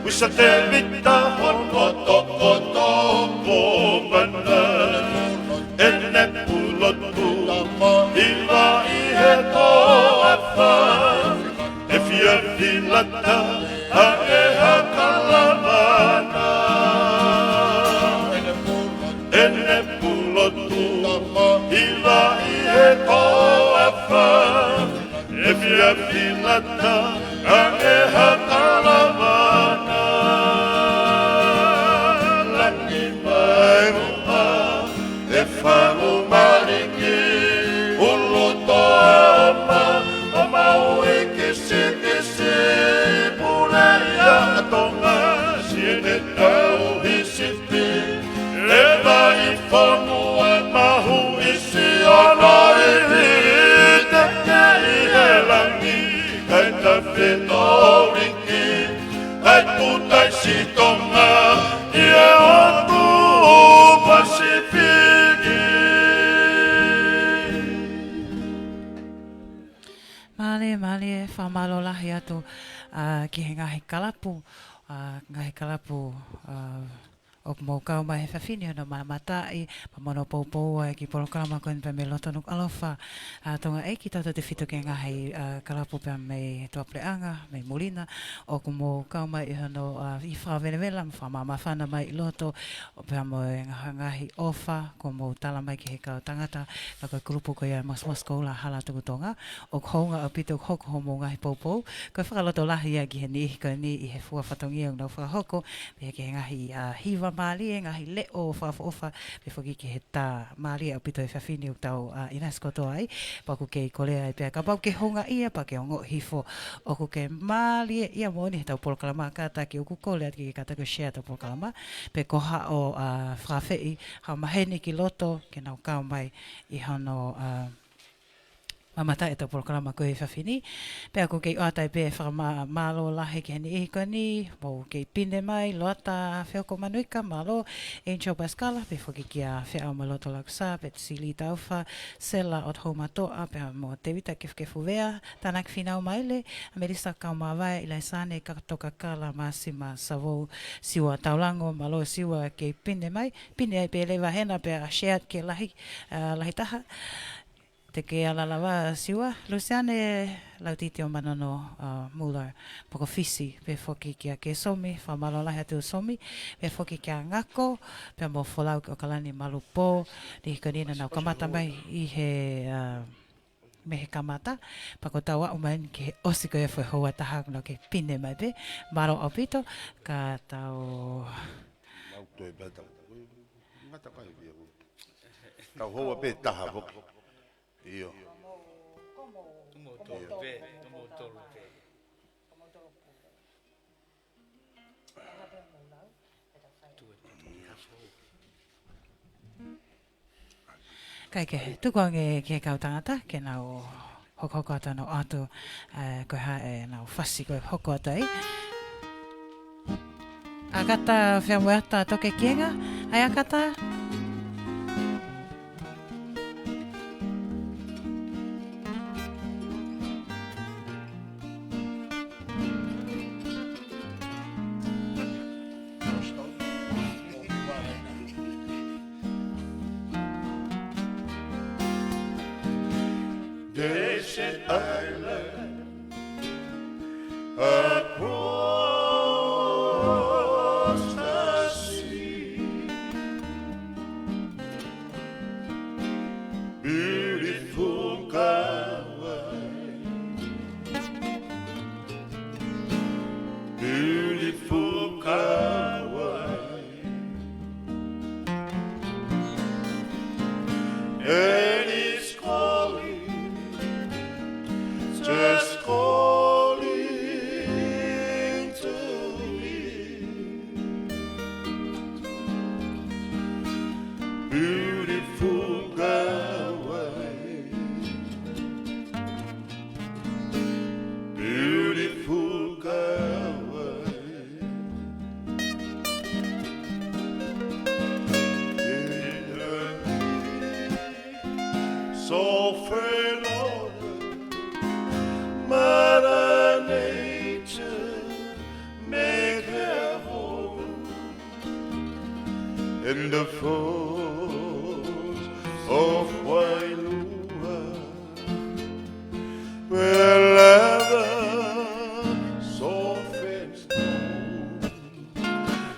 Speaker 1: Wisa te mita hono toko toko mana Ene pulotu Iwa i he toa wha E fia filata A e hakala mana Ene pulotu Iwa i he toa wha E fia filata A e hakala mana Laki mai mua E whangu mariki Ulu toa oma O mau e kese kese Pule ia atonga Siene tau hisipi E vai whanua mahu isi ana e Te kei he langi Kai ta whetau riki Kai putai si tonga I e atu Pasifiki
Speaker 3: Male e whamalo lahi atu ki he ngahi kalapu. Ngahi kalapu o mo kau mai he whawhini no malamatai, pa mono poupou ai ki polokalama koen pe me loto nuk alofa. Tonga e ki tata te whitu ke ngahi kalapu pe me tuapleanga, me mulina, o ku mo kau mai i hano i whawenewela, whamama whana mai i loto, o pe mo e ngahi ofa, ko mo tala mai ki he kau tangata, ka koe kurupu ko ia maswasko la hala tuku tonga, o kohonga o pito hoko ho mo ngahi poupou, ko whakaloto lahi ia ki he ni ko ni i he fua whatongi au nau whakahoko, pe ki he ngahi hiwa Mali e ngahi leo whaafofa pe whaki ki he tā Mali au pito e whawhini o tau Inasko toa ai paku ke i kolea e pia ka pau ke honga ia pa ke ongo hifo o ku ke Mali e ia moni he tau polokalama ka ta ki o ku kolea ki ka tako share tau polokalama pe ko ha o whawhei ha maheni ki loto ke nau kau mai i hano mamata e tau polokalama koe i whawhini. Pea ko kei oatai pe whakamalo lahe ki heni ihi koe ni, mo kei pine mai, loata whioko manuika, malo, Angel Pascala, pe whaki ki a whiau maloto laksa, pe sili tauwha, sela o tau matoa, pe mo te wita kefu wea, tanak whinau maile, a merisa kau mawai, ilai sane katoka kala masima savo siwa taulango, malo siwa kei pine mai, pine ai pe lewa hena, pe a shared ke lahi taha, te ke alalawa siwa. Luciane lautiti o manano Muller poko fisi pe foki kia ke somi, whamalo lahi atu somi, pe foki kia ngako, pe mo folau o kalani malupo, ni kanina nau kamata mai i he me he kamata, pako tawa o main ke osi ko e whai hoa taha no ke pine mai pe, maro au pito, ka tau...
Speaker 4: Mau toi bata, mata kai via ku. Tau hoa pe taha voko. Io.
Speaker 3: Kai ke tukuange ke kau tangata, ke nau hoko ata no atu, koe hae nau whasi koe hoko ata i. Akata whiamuata toke kienga, ai akata?
Speaker 1: Desert island across the sea, beautiful Kauai, beautiful Kauai. And it's calling, just calling to me. Beautiful Kauai, beautiful Kauai. So phenomenal, Mother Nature made her home in the folds of Wailua, where leather softens stone.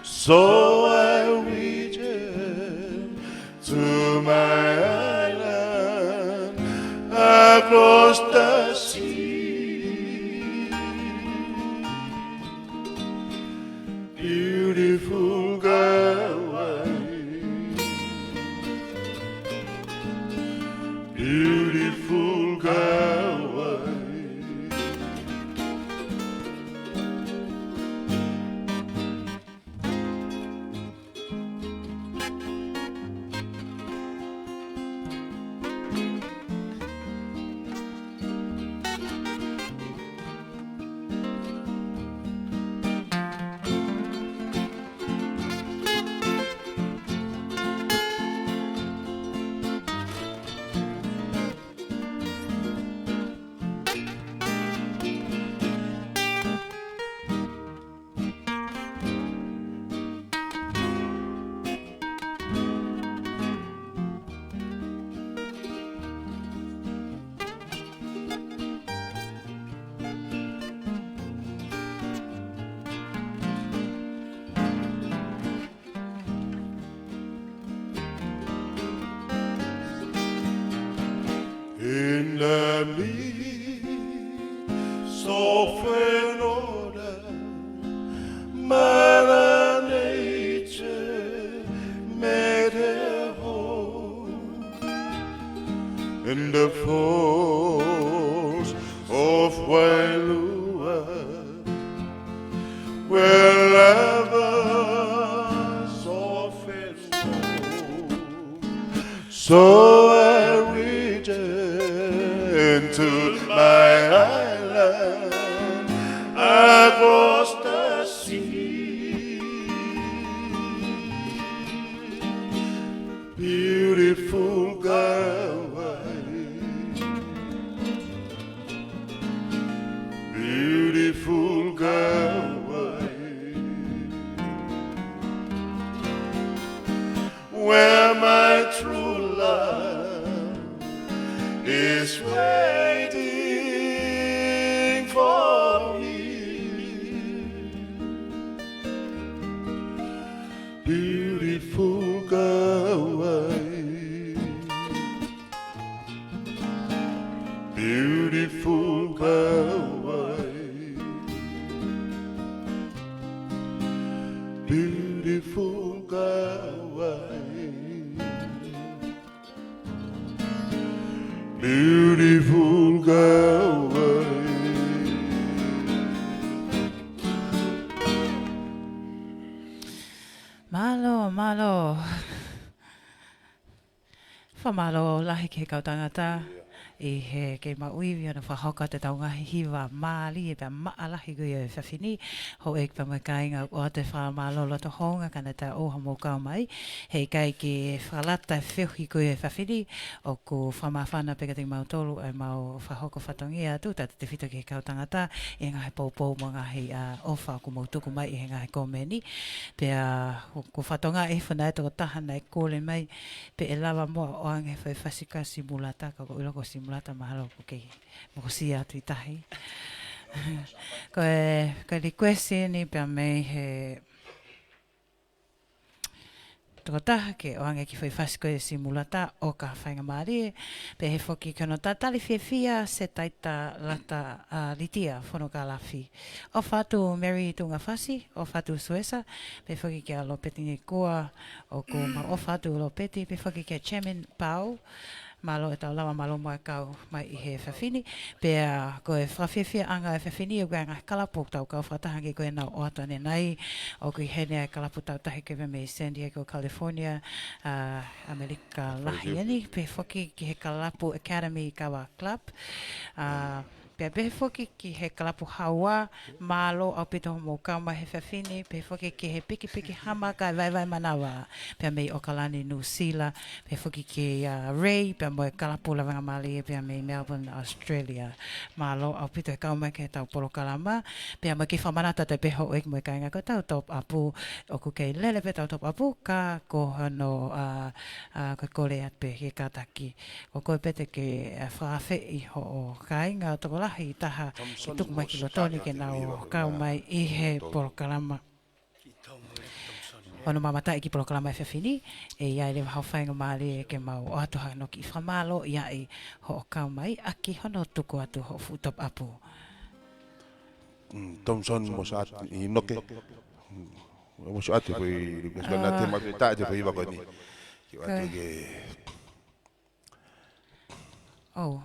Speaker 1: So I reached to my island across the sea. Beautiful Kauai, beautiful Kauai. In the midst of an order, Mother Nature made her home in the folds of Wailua, where lovers often roam. So I reached into my island across the sea. Beautiful Kauai, beautiful Kauai, where my true love is waiting for me. Beautiful Kauai, beautiful Kauai, beautiful Kauai, beautiful Kauai.
Speaker 3: Malo, malo. Whamalo lahi ke kau tangata. I he ke mauiwi ana whahoka te taungahi hiwa maali e pia maalahi gui e whawhini. Ho e pa mai kainga o te whamalo loto honga kana te oha mō kau mai. Hei kai ke whalata whiwhi gui e whawhini. O ku whamawhana peka te mautolu e mau whahoko whatongi atu. Tata te whito ke kau tangata. E ngahi pōpō mo ngahi ofa ku mautuku mai i he ngahi kōmeni. Pea ku whatonga e whanai toko tahana e kōle mai. Pe e lawa moa o ange whai whasika simulata ka ko iloko simulata mahalo ko kei mo si atu i tahi. Ko e request ni pia mei he Tokotaha ke o anga ki whaiwhasi koe si mulata o ka whainga Māori. Pe he whoki kano tātali whiawhia se taita lata litia whono ka lawhi. O whātu Mary Tunga Whasi, o whātu Suesa, pe whoki kia Lopeti nge koa o ko o whātu Lopeti, pe whoki kia Chairman Pau, malo e tau lawa malo mai kau mai I he whawhini. Pea koe whawhiawhia anga e whawhini o koe ngā kalapo tau kau whatahangi koe nau o atane nei. O koe hene ai kalapo tau tahi koe me San Diego, California, Amerika lahi ani. Pe whoki ki he kalapo Academy Kawa Club. Pea pehe whoki ki he kalapo haua, malo au pito mo kauma he whawhini. Pe whoki ki he piki hama kai vai manawa. Pea mei o kalani New Zealand. Pe whoki ki Ray, pea mo e kalapo lavanga mali e pea mei Melbourne, Australia. Malo au pito e kauma ke tau polo kalama. Pea mo ki whamanata te peho eki mo e kainga ko tau top apu. O ku kei lele pe tau top apu ka ko hano ko kore at pe he kataki. O koe pete ke whawhe I ho o kainga toko lahi taha ki tuku mai ki lotoni ke nau kau mai I he polo kalama. Ono mamata ki polo kalama e whawhini, e iai le hawhainga Māori e ke mau o atu hano ki whamalo iai ho o kau mai, aki hono tuku atu ho futop apu.
Speaker 4: Thompson mo sa I noke. Mo sa ate foi na te mata te foi va koni. Ki wa ke
Speaker 3: Oh.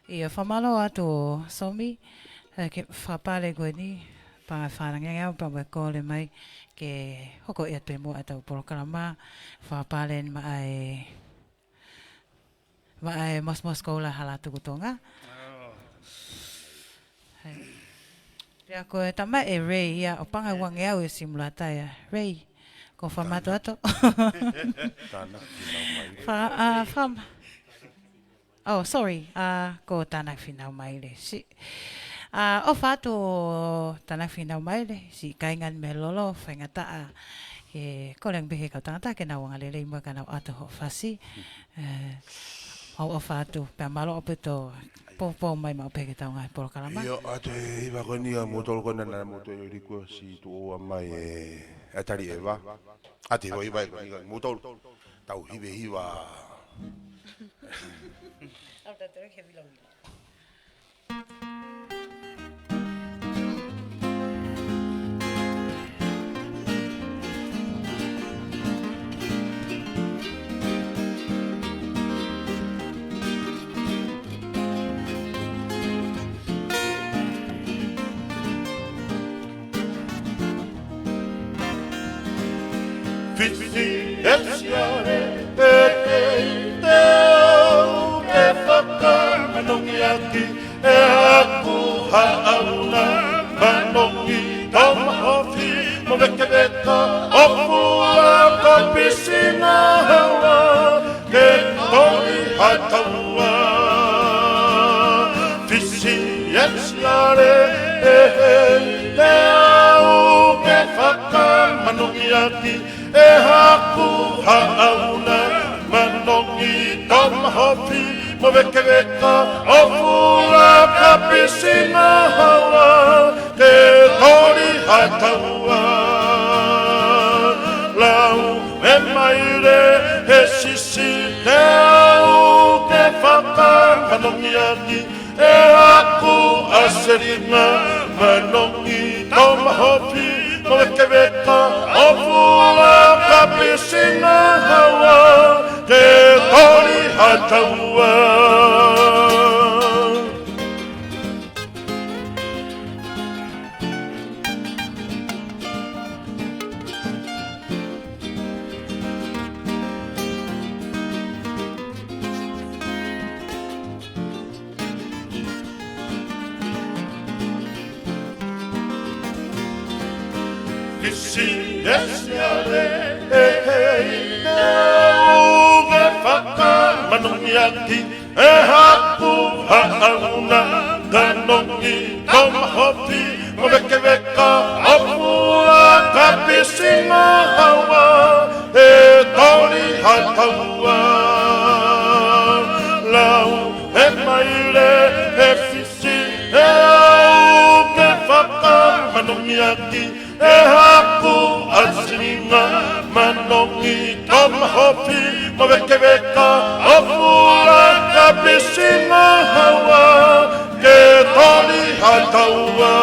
Speaker 3: Ia whamalo atu somi, ke whapale koe ni, panga whananganga, panga kōle mai, ke hoko ia tue mua atau polo kalama, whapale ni mai mos koula hala tukutonga. Pea koe tama e Ray, ia o panga wange au e simulata ia. Ray, ko whamatu ato? Wham. Oh, sorry. Ko tānak whinau mai le. O whātu tānak whinau mai le. Si kaingan me lolo, whaingataa. Ko leang bihe kau tangata ke nau wanga lele mua ka nau ato ho whasi. O whātu, pia malo opito pōpō mai mau peke tau ngai polo kalama.
Speaker 4: Ia, ate iwa koni a motolo kona na motolo riko si tuoa mai atari e wa. Ate iwa koni a motolo. Tau hiwa.
Speaker 1: Fisi esiare e teu e whakamanongi aki e aku haauna manongi tamahofi mo veke veka opua ka pisina hawa ke tori hataua Fisi esiare e teu e whakamanongi aki e haku haauna manongi tamahofi mo veke veka o fua ka pisina hawa ke tori hataua lau e maire he sisi te au ke whaka manongi aki e haku aserina manongi tamahofi mo veke veka o fua ka pisina hawa ke tori hataua Kisi esiare uge whaka manongi aki e haku haauna ganongi tamahofi mo veke veka opua ka pisina hawa e tori hataua lau e maire e fisi e uge whaka manongi aki e haku kongi tamahopi maweke weka afura ka pisinga hawa ke tali hataua.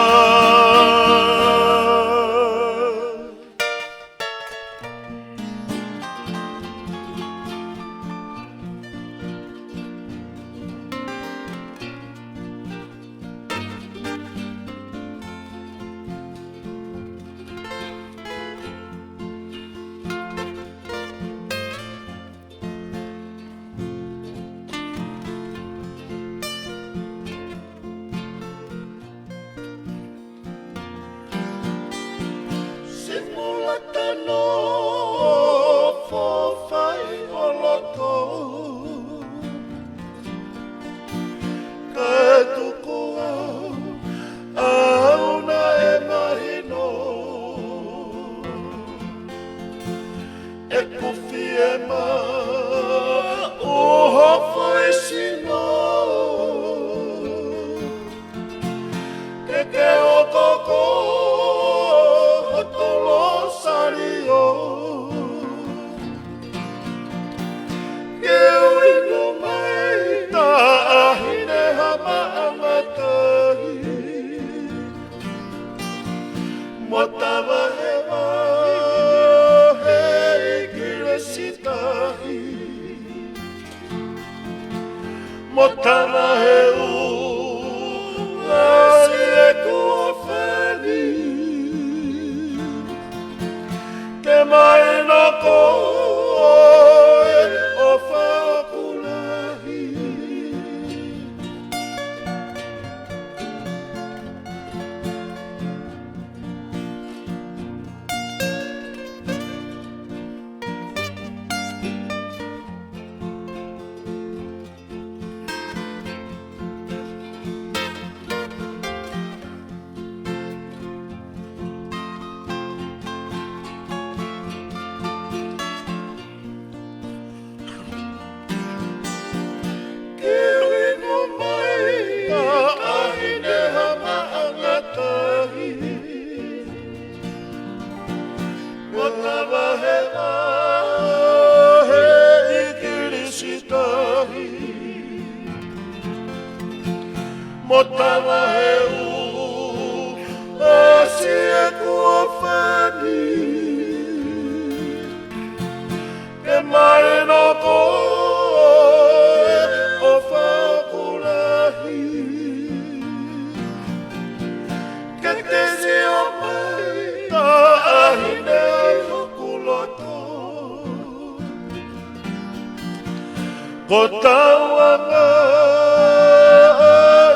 Speaker 1: Kotawanga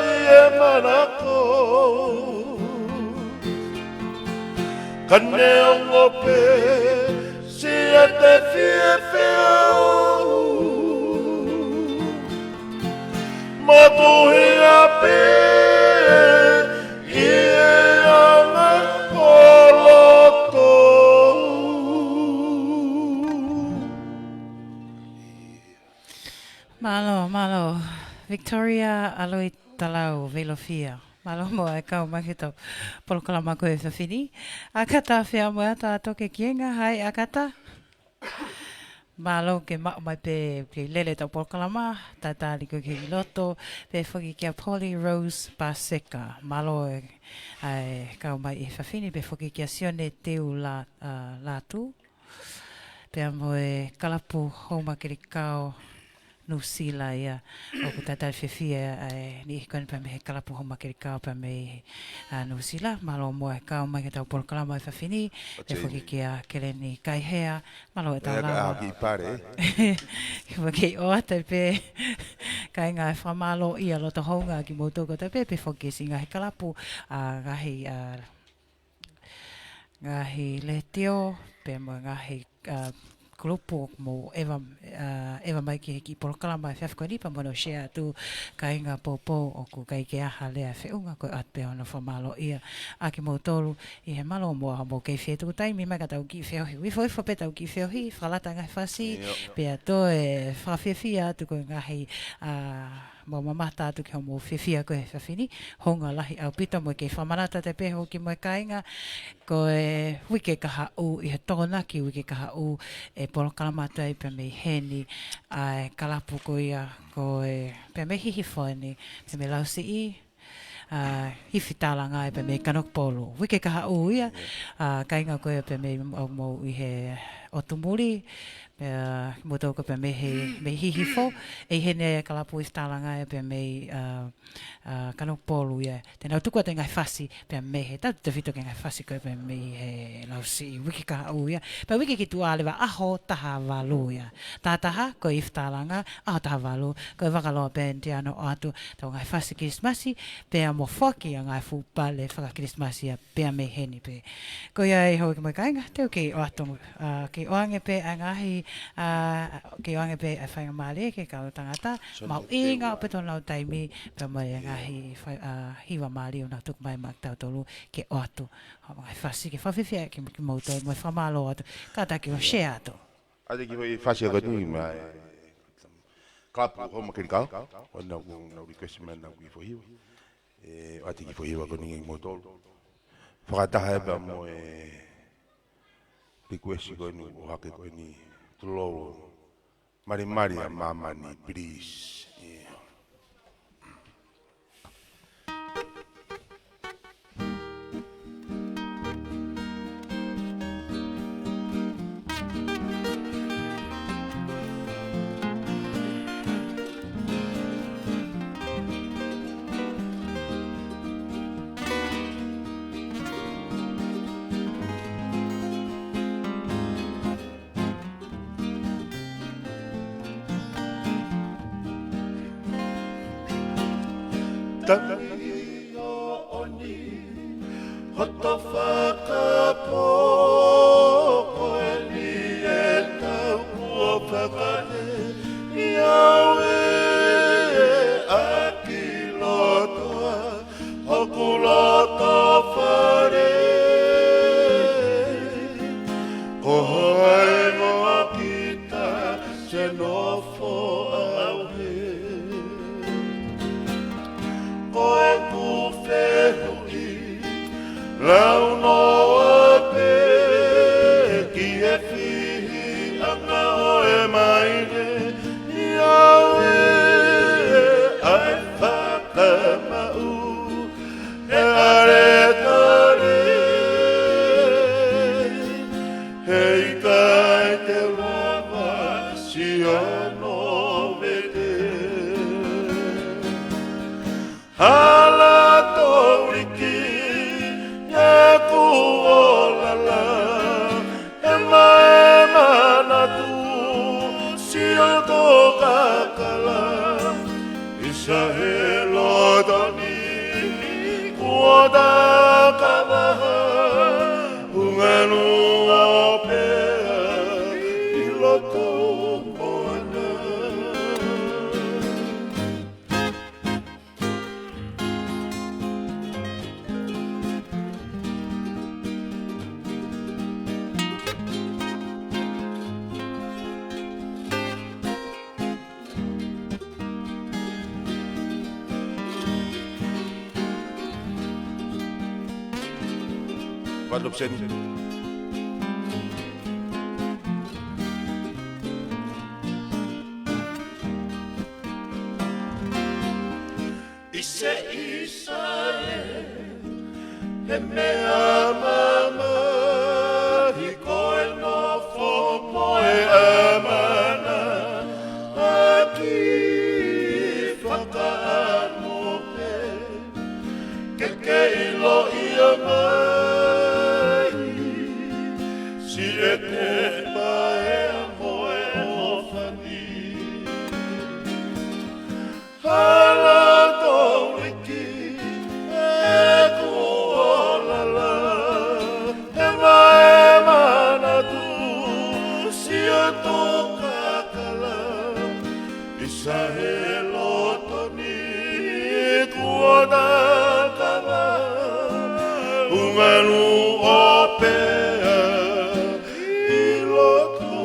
Speaker 1: ie manako Kane ongope siete fiefeau Motuhi ape ie anga koloto
Speaker 3: Malo, Victoria Aloi Talau, Velofia. Malo mo e kau makita polokalama koe whawhini. Akata whia moa tā toke kienga, hai akata. Malo ke mao mai pe lele tau polokalama, tā tāli koe ki loto, pe whoki kia Polly Rose Paseka. Malo e kau mai e whawhini, pe whoki kia Sione Teu Lātu. Pe mo e kalapu homa kiri kau, Nusila ia o ku tata fefia ni kon pa me kala pu homa ke ka pa me Nusila malo mo ka ma ke tau por kala ma fa fini e fo ki kia kele ni kai hea malo e ta la
Speaker 4: ki pare
Speaker 3: ke ke o ta pe kai nga fa malo ia lo to honga ki mo to ko ta pe fo ki singa he kala pu ngahi le tio pe mo ngahi grupo mo eva mai ki polokala mai fa ko ni pa mono share tu kai nga popo o ku kai ke aha le fe unga ko at pe ona famalo ia aki mo tolu I he malo mo mo ke fe tu tai mi ma ka tau ki fe wi foi fo pe tau ki fe hi fralata nga fasi pe to e fa fe fia tu ko nga hi mo mama tātu ki ho mo whiwhia koe whawhini, honga lahi au pita mo ke whamarata te peho ki mo kainga, ko e wike kaha u i he tōna ki wike kaha u e polo kalamata i pe mei heni ai kalapu ko ia ko e pe mei hihi whaini, pe mei lausi i, hiwhi tālanga e pe mei kanok polo. Wike kaha u ia, kainga koe pe mei au mau i he otumuri, mo tau ko pe me hihi fo e hene kalapu i tālanga e pe mei kanok polu ia tēnau tuku ate ngai whasi pe me he tau te whito ke ngai whasi koe pe mei he lausi i wiki ka au ia pe wiki ki tu alewa aho taha walu ia tātaha ko i tālanga aho taha walu ko i wakaloa pe te ano atu tau ngai whasi Krismasi pe a mo whaki a ngai whupale whaka Krismasi a pe a me heni pe ko ia i hau ki mo kainga teo ki o atu ki oange pe a ngahi ke wange pe a whainga maare ke kau tangata mau inga o peton lau taimi pe mai ngahi hiwa maari o na tuk mai mak tau tolu ke o atu mai whasi ke whawhiwhia ke mauto mai whamalo atu kata ki o share atu
Speaker 4: ade ki hoi whasi a katu mai klapu homa kiri kau o nau request man nau ki whahiwa ate ki whahiwa koni ngi mauto whakataha eba mo request koni o hake koni Tulo mari a mamani please.
Speaker 1: Tangi o oni hoto whakapo o ni e tau kua whakane i au a ki lotoa hoku loto whare ko hae ngā kita se nofo au he koe ku whehui lau noa pe ki e whihi anga oe maine i au ai whakamau e are tare hei kai te lava si ano vete Hala tauriki e kuolala e mana tu si o to kakala isa he lodoni kuoda kalaha unganu o pea i loto moana
Speaker 4: Quando senti
Speaker 1: Ise e mea mama i koe no fomo e amana a ki whakaano pe ke ilo i a mai si e te pae a moe o whani hala tauriki e kuolala e mai mana tu si o to kakala isa he lotoni kuona kala umanu o pea i lotu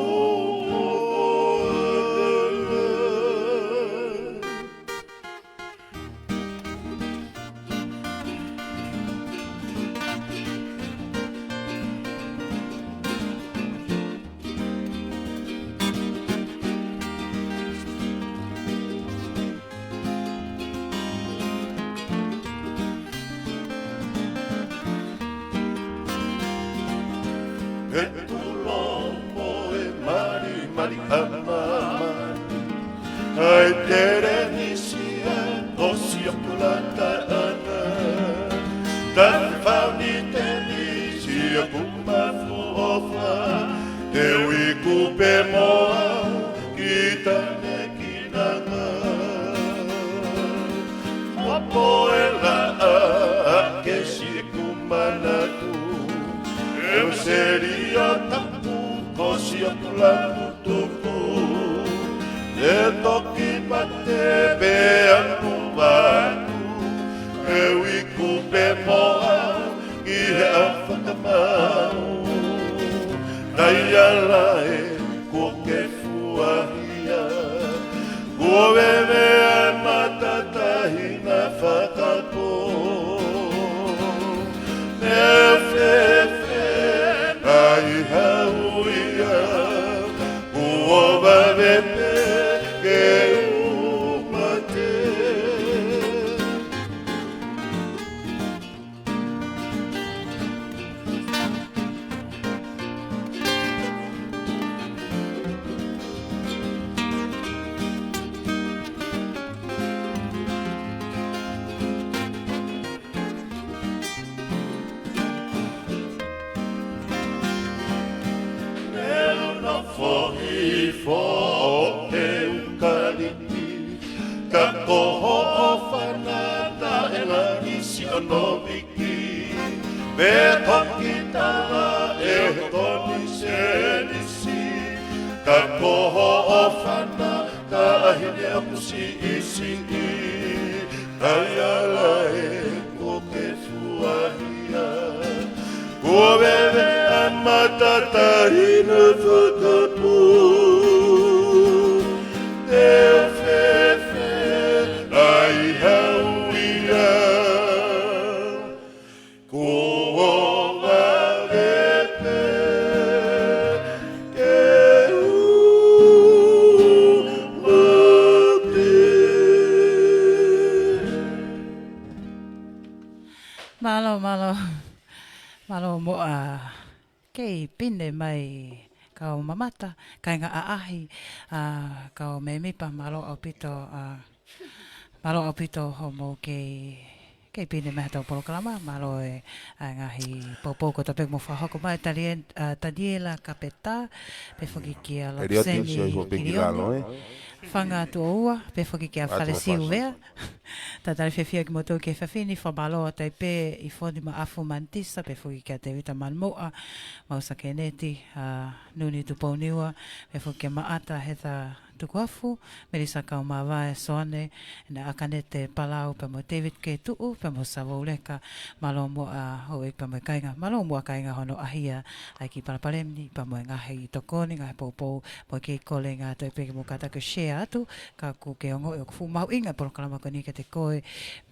Speaker 1: e tulomo e mari mari amamani ai tere nisia o sia pulata ana tan fauni te nisia kumafu ofa te wiku pe moa kita ne kinanga Poela a que se kumanatu eu seria tapu cosia plano tuku e toki bate pe anumatu eu iku pe moa i he afakamau dai ala e ko ke fuahia ko bebe matata hina whakapo Nefefe ai hauia Ua babepe ke umate Fo e ukaliti ka koho o whanata e la isi o noviki me toki tawa e toni se nisi ka koho o whanata ahine o kusi isi i kai ala e koke fuahia Kua bebe a matata ina whakapu Teo fefe ai hauia Kua wawepe ke umate
Speaker 3: Malo moa kei pine mai kau mamata, kai ngā aahi, kau me mipa malo au pito homo kei pine mai hatau polokalama, malo e ngahi popo ko tapek mo whahoko mai Tadiela Kapeta, pe whaki ki a Lapseni Kiriono. Whanga tua ua, pe whaki ki a whalesiu vea. Tatari whewhia ki motou ke whawhini, whamaloa taipē i whoni ma afu mantisa, pe whaki ki a te wita manmoa, mausa ke neti, nuni tupauniua, pe whaki a maata heta tuku afu, merisa kau mawae soane, na akanete palau pe mo David ke tuu, pe mo Savauleka, malo mua hoi pe mo kainga, malo mua kainga hono ahia, ai ki paraparemni, pa mo ngahi tokoni, ngahi poupou, mo ke kole ngā taipē ki mo kataka share atu, ka ku ke ongo e kufu mau inga polokalama ko ni ke te koe,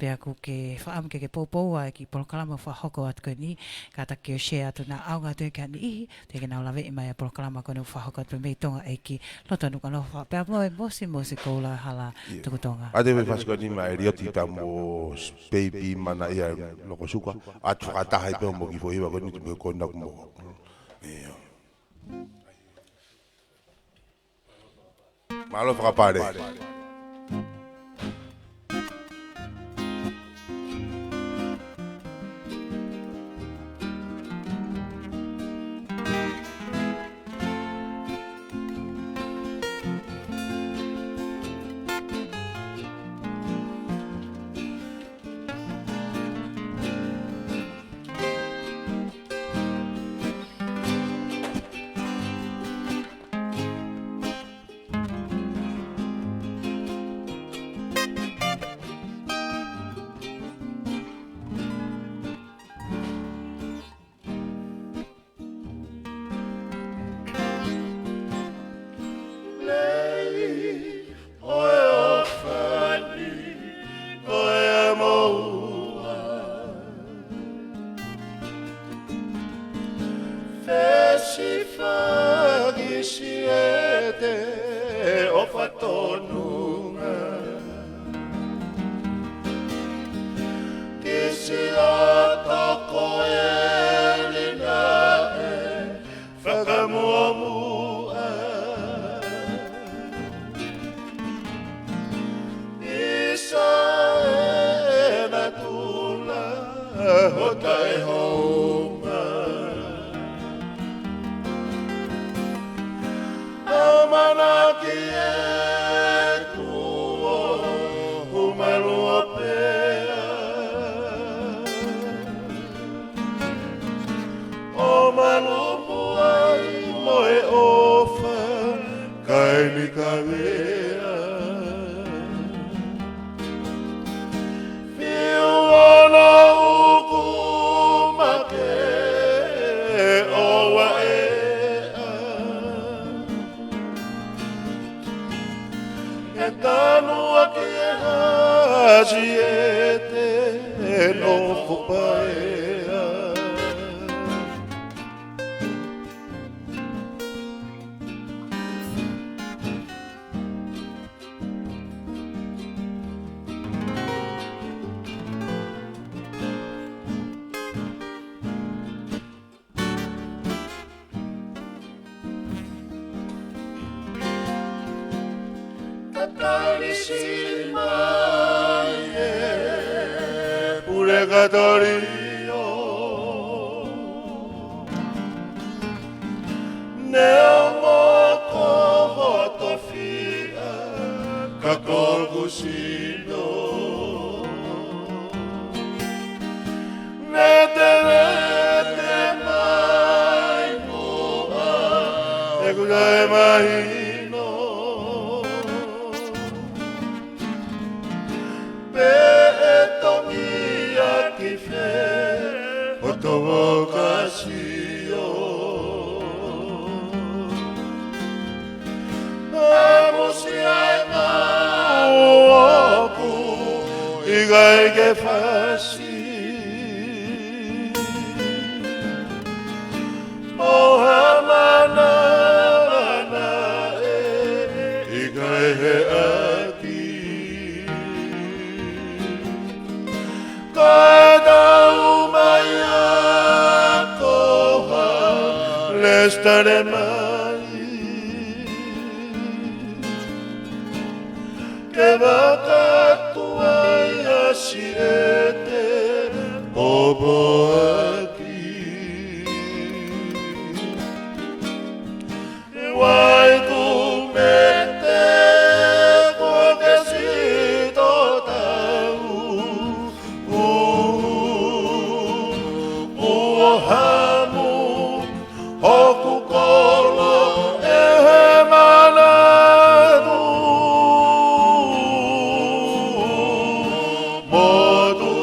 Speaker 3: pe aku ke whaam ke poupou ai ki polokalama whahoko atu ko ni, ka take o share atu na aunga tue ke ani ihi, te ke nau lawe i mai a polokalama ko ni whahoko atu mei tonga e ki loto nuka no wha, moe mosi koula hala tukutonga.
Speaker 4: Ade me fasiko ni mai rioti ta mo baby mana ia loko suka atu kata hai pe mo ki foi ba ko ni me ko na mo. Malo fra pare.
Speaker 1: ho tai honga. Amana ki e kuo, umalua pea. O malupu ai mo e ofa, kai ni ka vea. Fiuana uku make o wa ea. E tanua ki e haji e te no fupaea. Tatari silmai e pure katorio Neo moko hoto fia kakolku sino Nete mai mua e kudai mahino Ki fe o to vocacio Vamos ai oku igai ke fasi Mohamana na igai he aki Cada umaya koha lestare mai Que vakatu ai asiete bobo aki Wai kumete kokesito tau Hamu hoku kolo e manadu Modu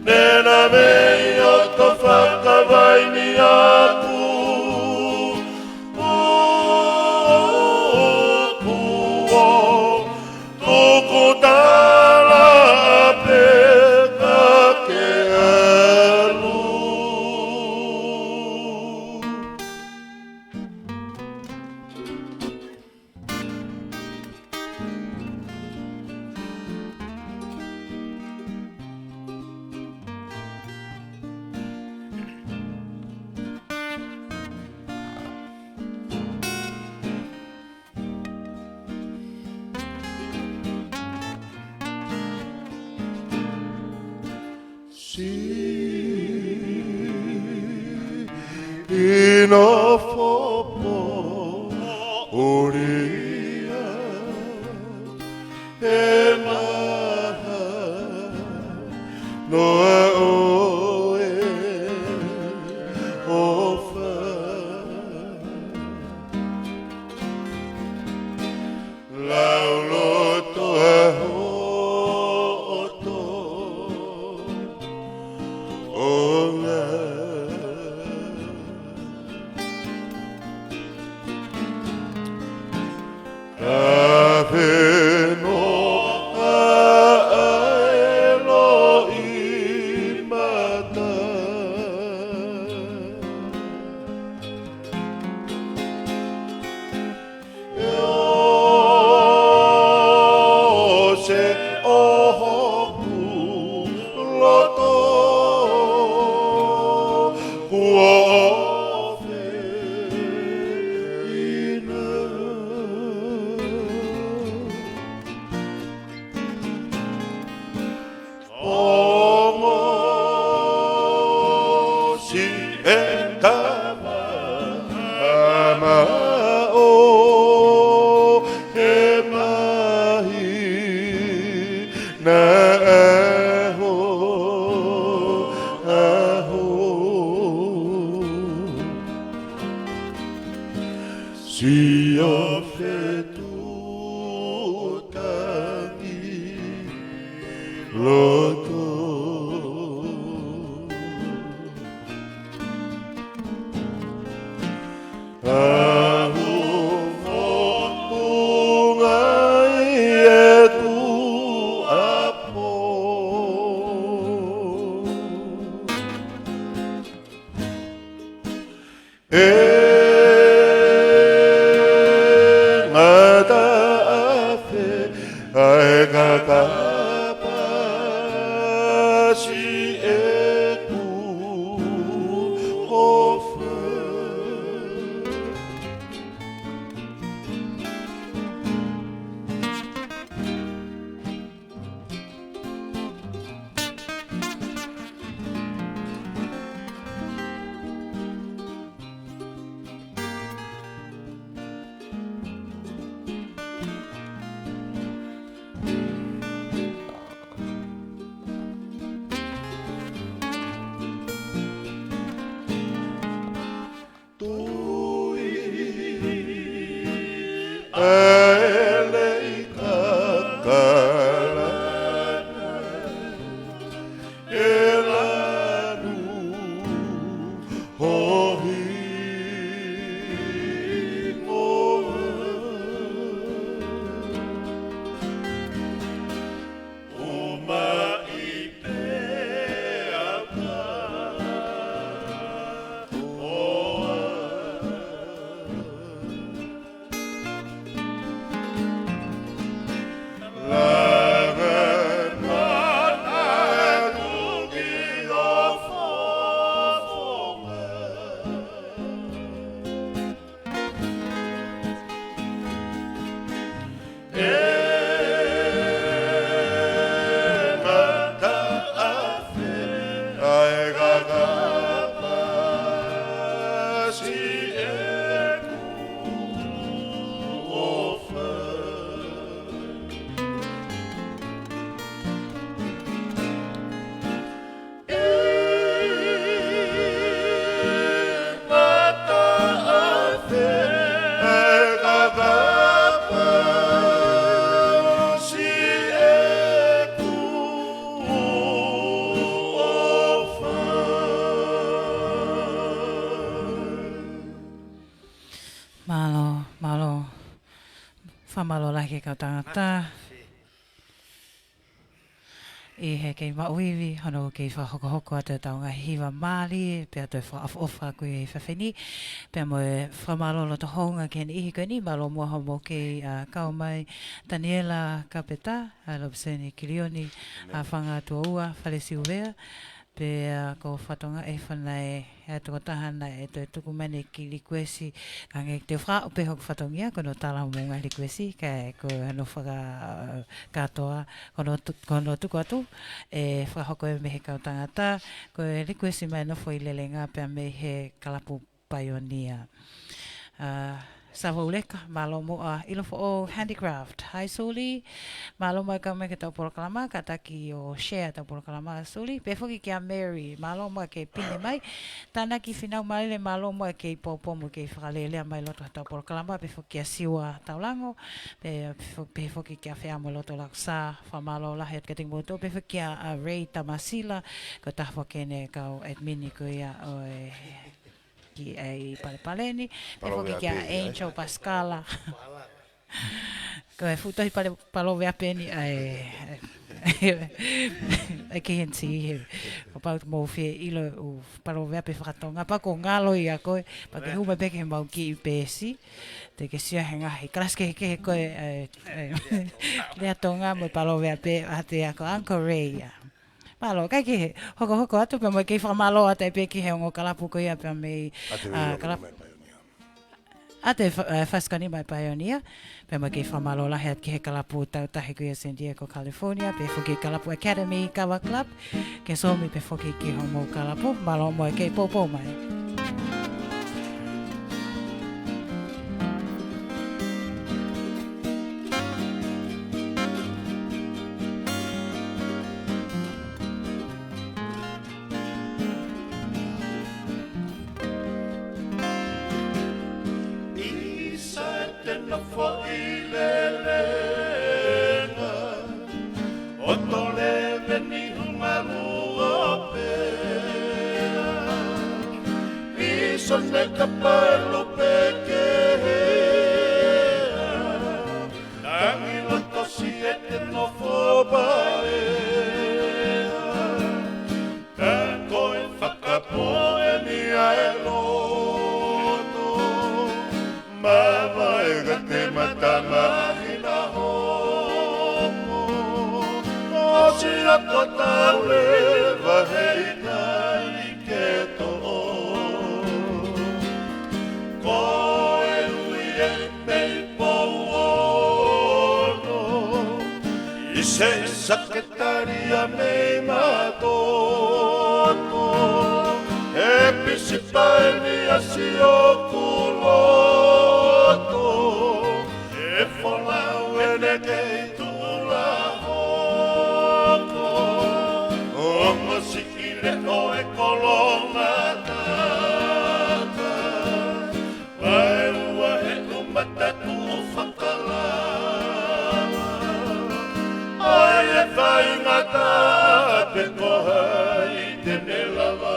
Speaker 1: nena meio to whakawaini aku Kuo tuku tala peka ke alu Ino fopo uria e maha noa oe ofa lauloto a hoto onga Aveno aelo imata se ohoku loto si e kama ama o e mahi na aho aho si o fetu tangi loto
Speaker 3: Whamalo lahi kau tangata. I he kei mauiwi, hono kei whahoko atu taonga hiwa Māori, pe atu whaafofa koe i whawheni, pe mo e whamalo lo to honga ke ni ihi koe ni, malo mua homo kei kau mai Daniela Kapeta, a Lobseni Kirioni, a whanga tua ua, whalesi uvea, pe ko whatonga e whanai e tuko tahana e tuku mene ki likwesi ka nge te wha o peho whatongia kono tala munga likwesi ka ko no whaka katoa kono tuku atu e whahoko e mehe kau tangata ko likwesi mai no fo i lelenga pe me he kalapu pioneer Sawa uleka, malo mo ilofo o handicraft. Hai Suli, malo mo ka me ke tau polo kalama, ka taki o share tau polo kalama Suli. Pefoki ki a Mary, malo mo ke pine mai. Tana ki finau malele malo mo ke popo mo ke whakalelea mai loto tau polo kalama. Pefoki a siwa tau lango. Pefoki ki a whea mo loto laksa, whamalo lahi at kating moto. Pefoki a Ray Tamasila, ko tahwa kene kau admini ko ia o ki ai palepaleni, pe foki ki a Angel Pascala. Ko e futai palo vea peni ai ke hensi o pau mo fe ilo o palo vea pe whakatonga pa ko ngalo i a koe pa ke huma peke mau ki i pesi te ke sia henga he kras ke koe lea tonga mo palo vea pe ate a ko Uncle Ray Malo, kai ki hoko atu pe mo ki whamalo ata e peki he ongo kalapu ko ia pe me kalapu. A te whaskani mai Pioneer, pe ma ke whamalola hea ki he kalapu tautahi kuia San Diego, California, pe whuki Kalapu Academy Kawa Club, ke somi pe whuki ki homo kalapu, malo moe ke popo mai.
Speaker 1: Secretaria me matoto e pisipani asio kuloto e folau ene ke tula hoko o masikile o e kolonga tata vai ua e umatatu o whakala vai ngata te koha I tene lava.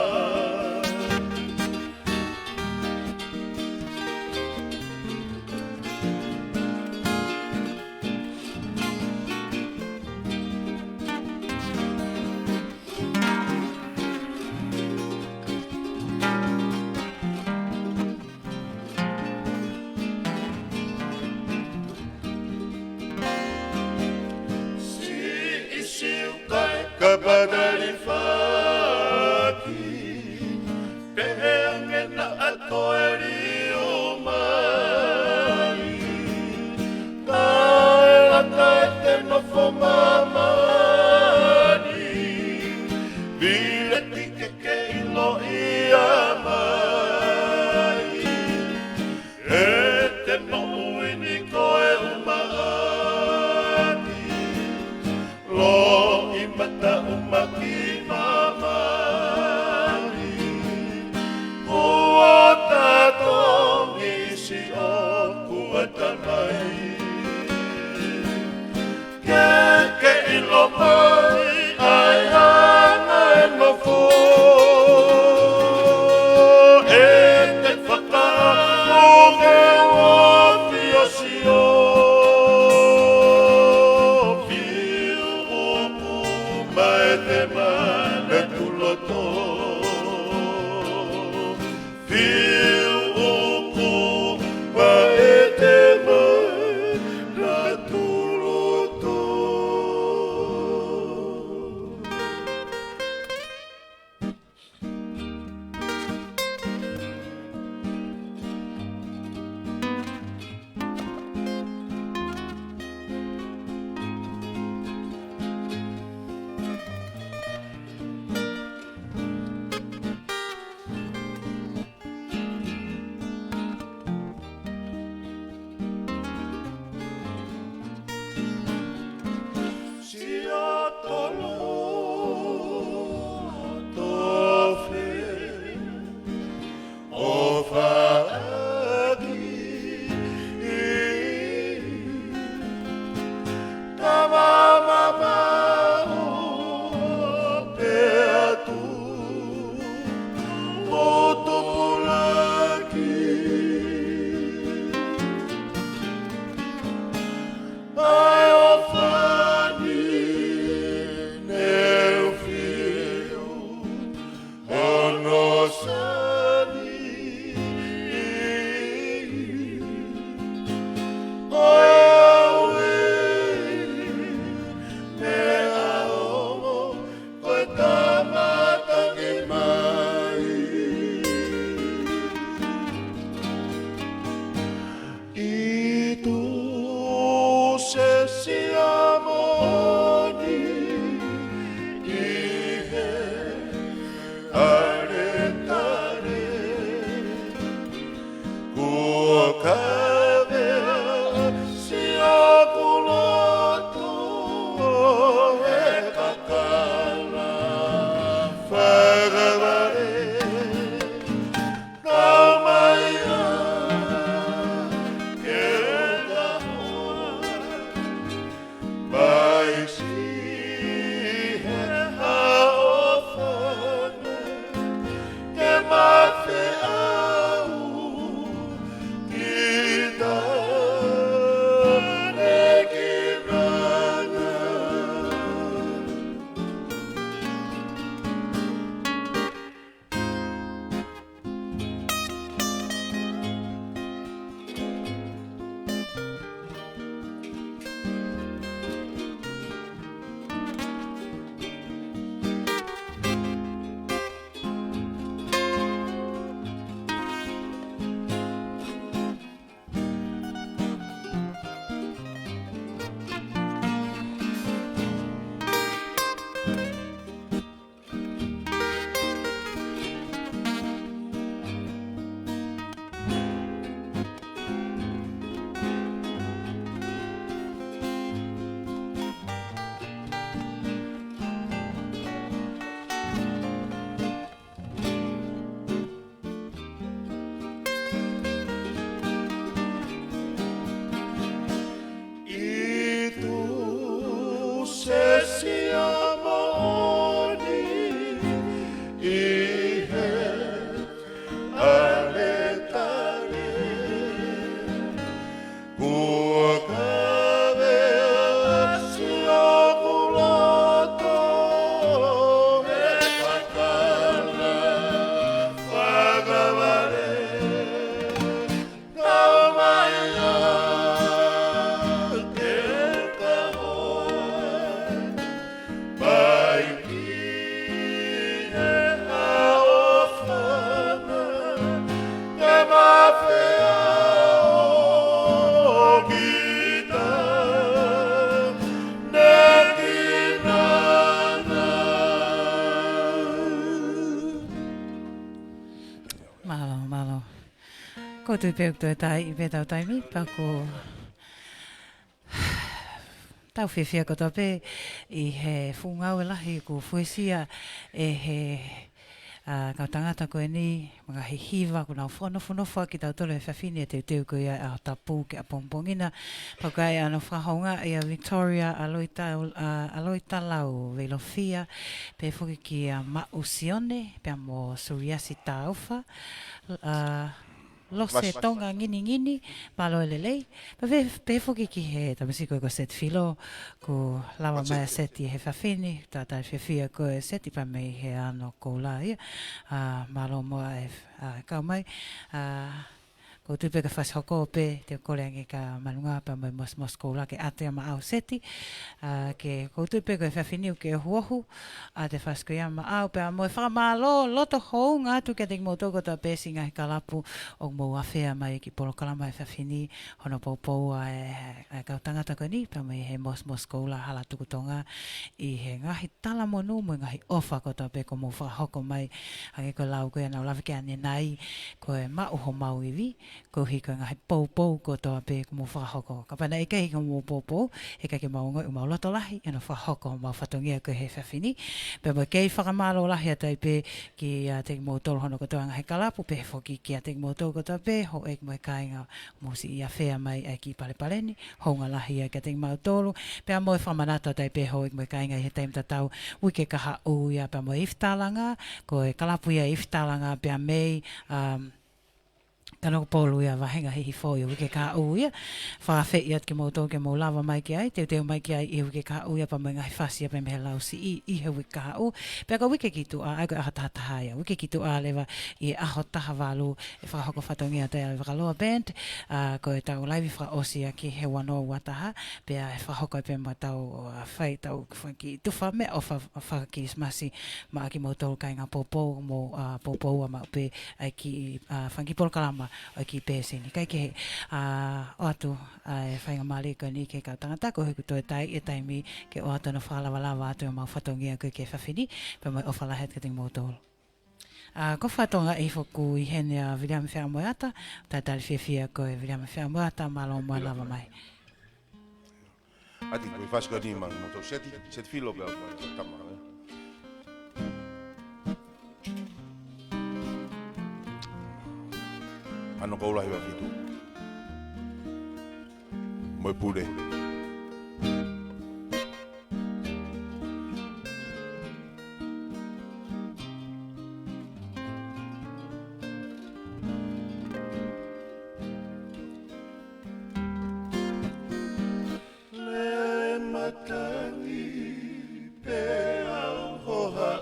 Speaker 1: Kabadari faki Pehengena atoeri umai Kaela kaete no fomamani Vile tike ke ilo iamai Ete no uini koe umai Lo mata umaki mamari Kuota tongi si o kuata mai Keke ilo mai ai hana e no fu E te whaka uge o fio si o
Speaker 3: Malo. Ko tui peuk toi tai I pe tau taimi, pa ko tau whiwhia ko tō pē I he whungau e lahi ko fuesia e he kau tangata koe ni, mga he hiva ko nau whanofa ki tau tole e whawhine e teu ko ia a tapu ke a pompongina. Pakai ano whahonga ia Victoria aloita lau veilofia, pe whuki ki a Mausione, pe mo Suriasi Taufa, Lose tonga ngini malo lelei pe foki ki he tamasiko ko set filo ko lava mai seti he fafini tata fia ko seti pa mai he ano ko la ia malo mo e ka mai ko tu pe ka fas hoko pe te kolengi ka malunga pa mai mos ko la ke ate ma au seti ke ko tu pe ka fafini ke huohu a te fas ko ia ma au pe mo fa malo loto ho nga tu ke te mo to ko ta pe singa ka lapu o mo afea mai ki polo kala mai fafini hono popo e ka tangata ko ni pa mai he mos ko la hala tu tonga I he ngahi tala mo no mo ngahi ofa ko ta pe ko mo fa hoko mai age ko lau ko na lava ke ani nai ko e ma ho mau iwi ko hika ngahi popo ko to pe ko mo fa hoko ka pana e kai ko mo popo e ka ke maunga o mau loto lahi e no fa hoko mau fatongia ko he fafini pe mo kei whakamalo lahi atai pe ki te mo tolo hono ko toanga he kalapu pe foki ki te mo tolo ko to pe ho e mo kainga mo si ia fea mai ai ki palepaleni ho nga lahi e ka te mo tolo pe mo whamanata tai pe ho e mo kainga he taim tatau wike kaha o ia pe mo iftalanga ko e kalapu ia iftalanga pe mei Kano polu ia wahenga hihi foi wike ka uia fa fe iat ke mo to ke mo lava mai ki ai te mai ki ai I wike ka uia pa mai ngai fasia pe me lau si I he wike ka u pe ka wike ki tu a ko hata haya wike ki tu a leva I a hota havalu e fa hoko fatongia te a loa band ko e tau live fra osia ki he wano wataha pe a fa hoko pe ma tau fai tau ki tu fa me ofa fa ki smasi ma ki mo to kai nga popo mo popo ma pe ai ki fangi por kalama o ki pese ni kai ke o atu e whainga mali ko ni ke ka tangata ko hiku toi tai e taimi ke o atu na whalawa atu e mau whatongia ko ke whawhini pe mai o whalahet ka ting motolo. Ko whatonga I whaku I hene a William Whamoeata, taitari whiawhia ko e William Whamoeata malo mo lava mai.
Speaker 4: Ati ko fasko ni mang no set filo pe tama. Ano ko la hiwa fitu. Moi pure.
Speaker 1: Le matangi pe au hoha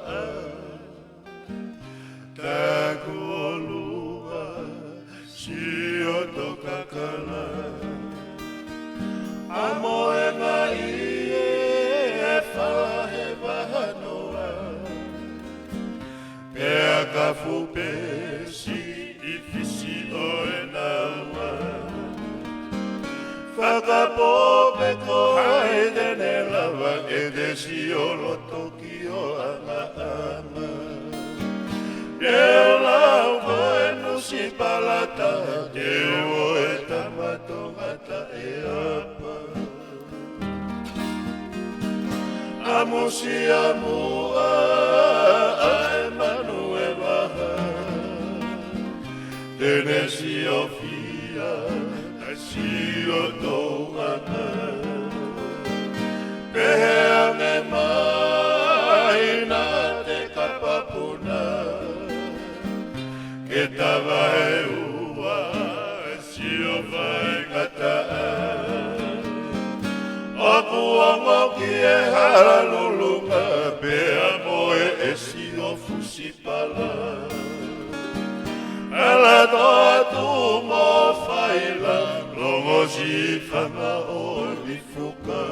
Speaker 1: Takuolua Sio toka kala Amoe mai e whala he wahanoa Pea ka fupe si I fisi o e naua Whakapope ko haidene lava E desi o loto ki o anga ama Deo lau koe nusi palata, Deo e tamatongata e apa. Amusi amua, ae manu e waha, Tene si o fia, ai si o tōana. Pehe ange mai na te kapapuna, Ke tawa e ua, si o vai kataa. O kuongo ki e halulunga, pea moe e si o fusipala. Ala toa tu mo faila, longo si whanga o ni fuka.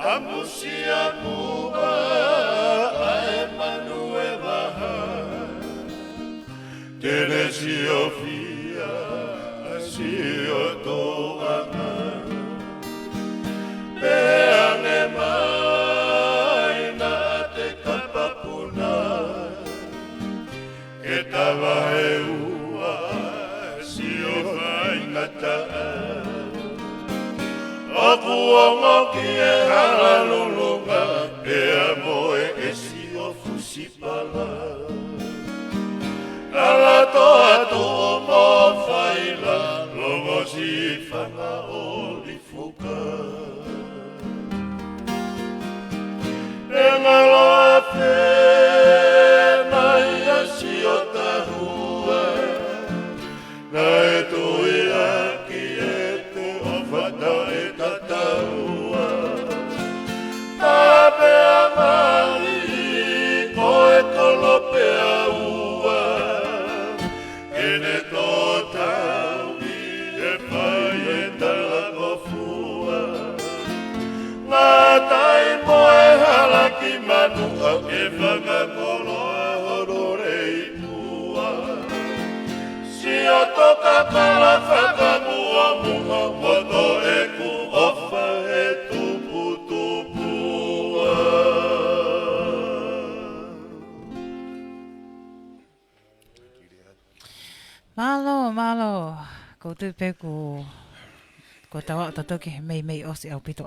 Speaker 1: Amusia mua ae manue waha Teresi o fia asi o toanga Peange mai na te kapapuna E tawa e ua si o whaingata O kuongo ki e halalulunga Pea moe e si o fusipala Ala toa toa mo whaila Longo si whanga o li fuka E ngaloa whena ia si o tahua Na e tui aki e te o whata e tataua Ta pea mali ko e kolope a ua Kene tō taui e pai e talako fua Ngā tai moe halaki manua e whakakoloa horore i pua Si o toka kala whakamua mua Moto e ku ofa e tupu tupua
Speaker 3: Malo, koutou peku ko tawa o tatoki mei osi au pito.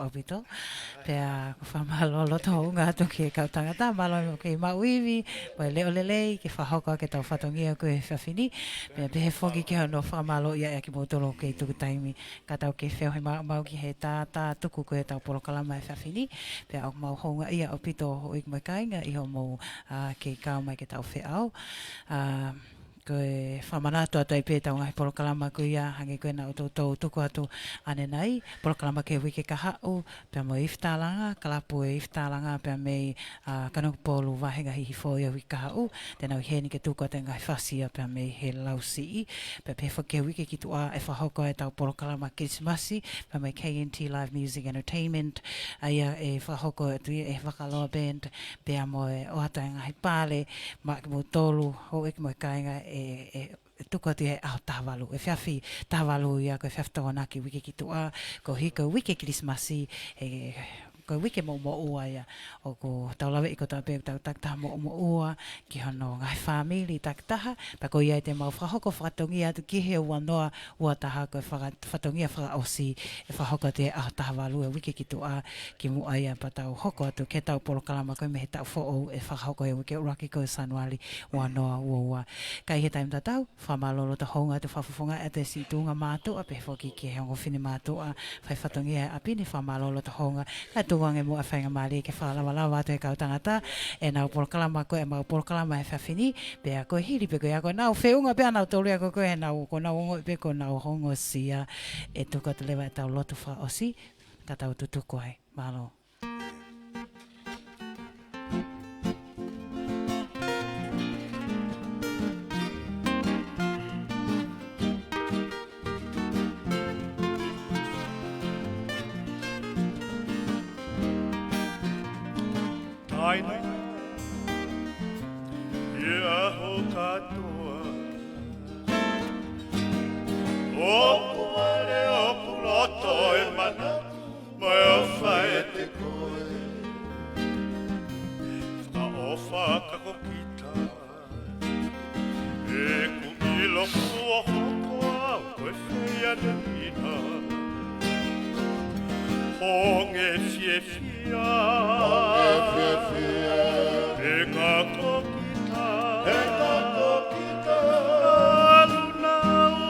Speaker 3: Pea ko whamalo to ngā toki e kau tangata, malo ke mauiwi, koe leo lelei, ke whahoka ke tau whatongia koe whawhini, pea pehe whoki ke hano whamalo ia ki motoro ke tuku taimi, ka tau ke wheo he mau ki he tā tuku koe tau porokalama e whawhini, pea au mau honga ia au pito o ik mai kainga, iho mau ke kau mai ke tau wheau. Koe whamanato atu ai pētau ngai porokalama ko ia hangi koe na utou tuku atu ane nei porokalama ke wike ka hau pia mo iftalanga kalapu e iftalanga pia mei kanok polu wahenga hihi fo ia wike ka hau tena heni ke tuku atu ngai whasia pia mei he lausi pia pefa ke wike ki tua e whahoko e tau porokalama Krismasi pia mei KNT Live Music Entertainment aia e whahoko atu e whakaloa band pia mo e oata ngai pale ma mo tolu ho ik mo kainga e tuku atu he au tāwalu. E whiawhi tāwalu ia koe whiawhtawana ki wike ki tua, ko hiko wike Krismasi, ko wike mo ua ia, o ko taulawe i ko tau pēk tau taktaha mo ua, ki hono ngai whamili taktaha, pa ko ia te mau whahoko whakatongia atu ki he wanoa ua taha koe whakatongia whakaosi, e whahoko te au tāwalu e wike ki tua, ki mua ia pa tau hoko atu, ke tau porokalama koe me he tau who'o, e whakahoko e wike uraki koe sanuali wanoa ua. Kai he taim tatau, whamalolo ta honga te whawhawhonga e te si tunga mātua, pe whoki ki he hongo whine mātua, whai whatongia e apini whamalolo ta honga, ka tuange mua whainga maari ke whalawalawa atu e kau tangata, e nau porokalama koe, e mau porokalama e whawhini, pea koe hiri pe koe a koe nau whiunga pea nau tolu a koe he nau ko nau ongo pe ko nau hongo sia, e tuka te lewa e tau lotu wha osi, ka tau tutuko ai, malo.
Speaker 1: Aina ia ho katoa O kumare o kuloto e mana Mai o whae te koe Wha o whakako kita E ku ilo kua hokoa Koe whia ne ina Honge fie fia E kako kita Aluna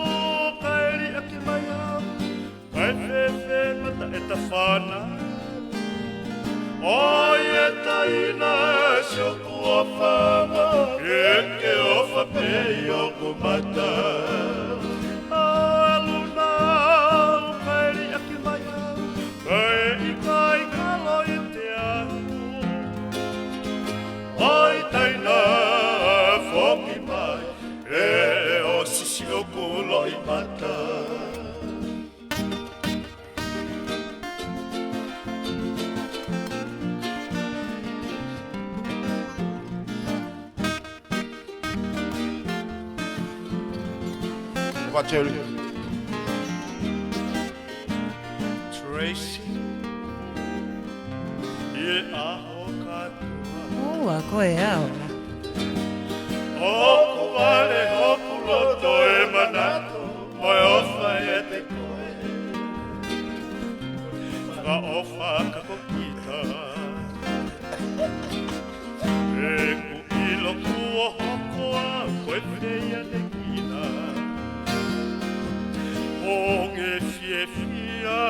Speaker 1: o kaeri aki mai au Kai whewhe mata e ta whana O e taina se o kua whanga E ke o whapei o kumata Aluna o kaeri aki mai au Kai i kai kalo i te aku Ai taina whoki mai E o sisi o kulo i mata
Speaker 4: Cherry.
Speaker 1: Tracy, e aho katoa.
Speaker 3: Ua, koe au.
Speaker 1: Hoku vale, hoku loto e manato, moe ofa e te koe. Ka ofa kako kita. E ku ilo kua hokoa, koe whia te kina. Honge fie fia,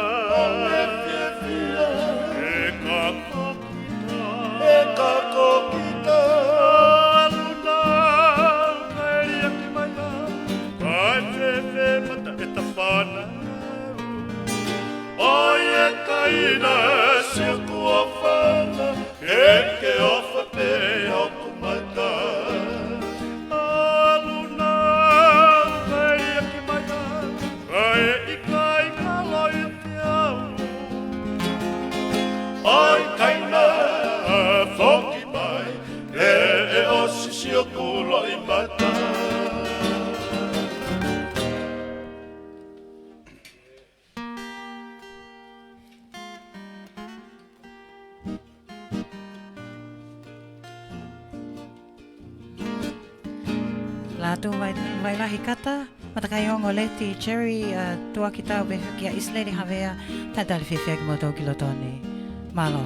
Speaker 1: e kako kita. E kako kita. Aluna, kaeria ki mai na, kai fefe mata e ta whana. Oi e kaina se kua whana, e ke ofa pe hoku mata. Aluna, kaeria ki mai na, kai i kai kaloi te au. Oi kaina, whoki mai, e osi si o kulo i mata.
Speaker 3: Lātou vai lahi kata, matakai ongo leti Cherry tua ki tau be kia Isledi Havea, tātali whiwhia ki moto ki lotoni. Malo.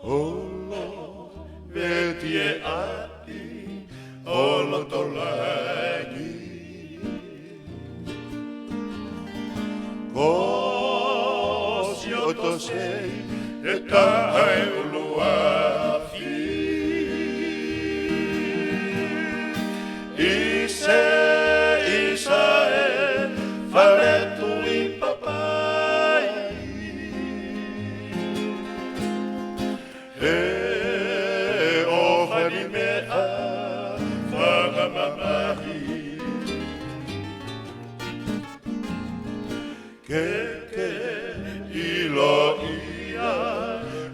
Speaker 1: Olo, veti e api, olo to lagi. Kosi o to sei, e tae ulua fi. Ise, Isae, faretu i papai. E o whani mea whakamamahi. Ke ilo ia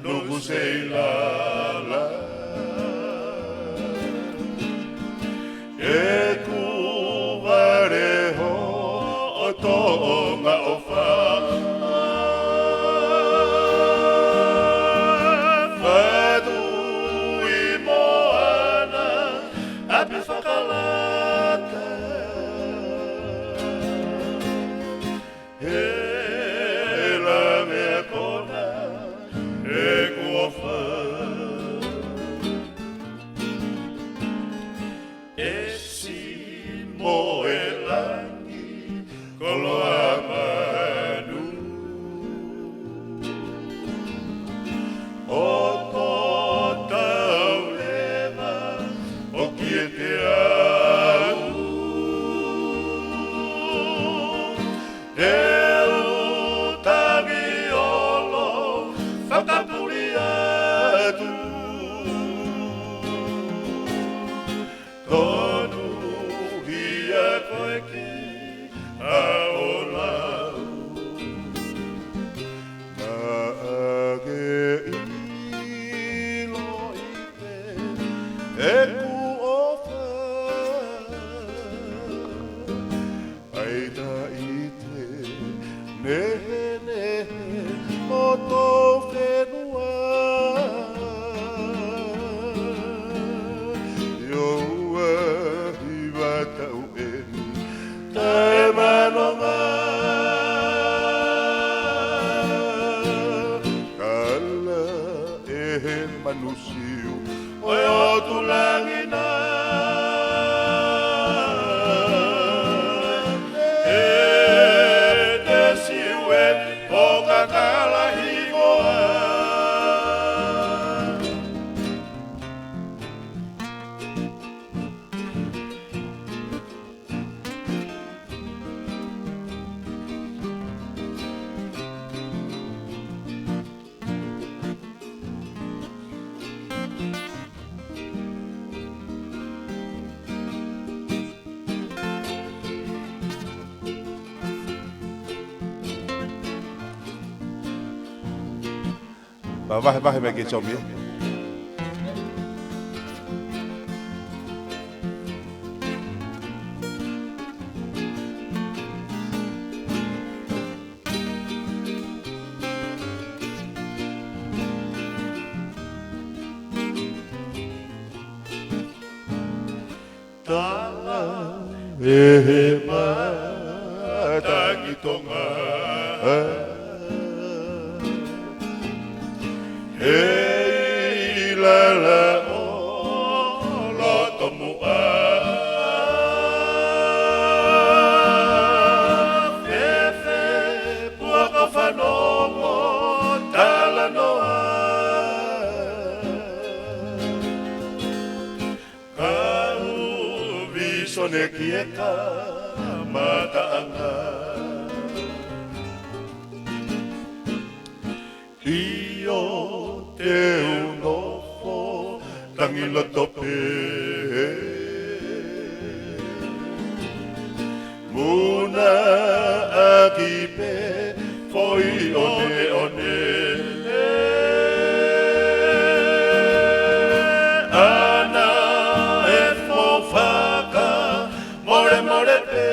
Speaker 1: nuku sei lala. E ku wareho o toonga o whakalata. E la mea kona, e kua wha. E si mo e langi, kolo a manu. O ko tau leva, o kia te au. E utangi olo, whakapuri atu. Tonu hia koe ki a o lau. Na age ilo ipe, e ku ofa. Aita ite, nehe nehe, o tō whenua. Yo
Speaker 4: Vahe me ke somi.
Speaker 1: Tangi tonga Hei lala o loto mua Fefe puaka whanongo tala noa Kau visone kieka mataanga Io te unofo tangila tope Muna akipe foi one one Ana e fofaka more more pe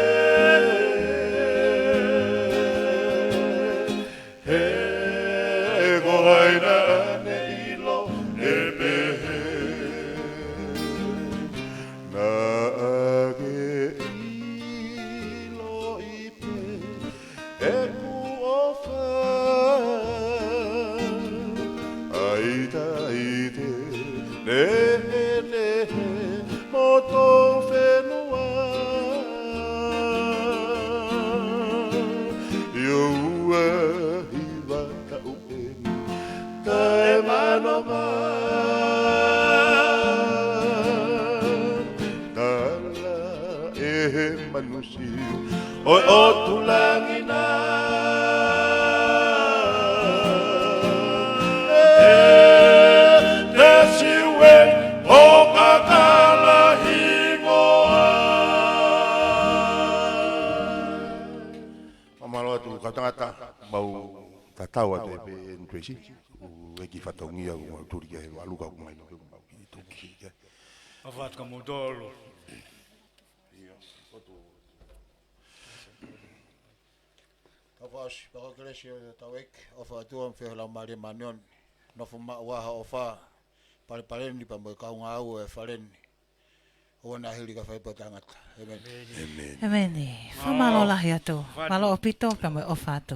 Speaker 1: Oi o tulangina Te siwe o kakala himoa
Speaker 4: Mamalo tu katangata mau tatau ate pe Tracy. Eki fatongia o turia e aluka ko mai no mau ki to ki.
Speaker 1: Avat ka modolo
Speaker 2: Tavas, para crescer tawek, ofa tuam fe la mari manion, no fuma waha ofa, pare ni pambo kaunga au e faren. Ona hili ka fai patangat. Amen.
Speaker 3: Amen. Famalo lahi atu. Malo opito kamo ofa atu.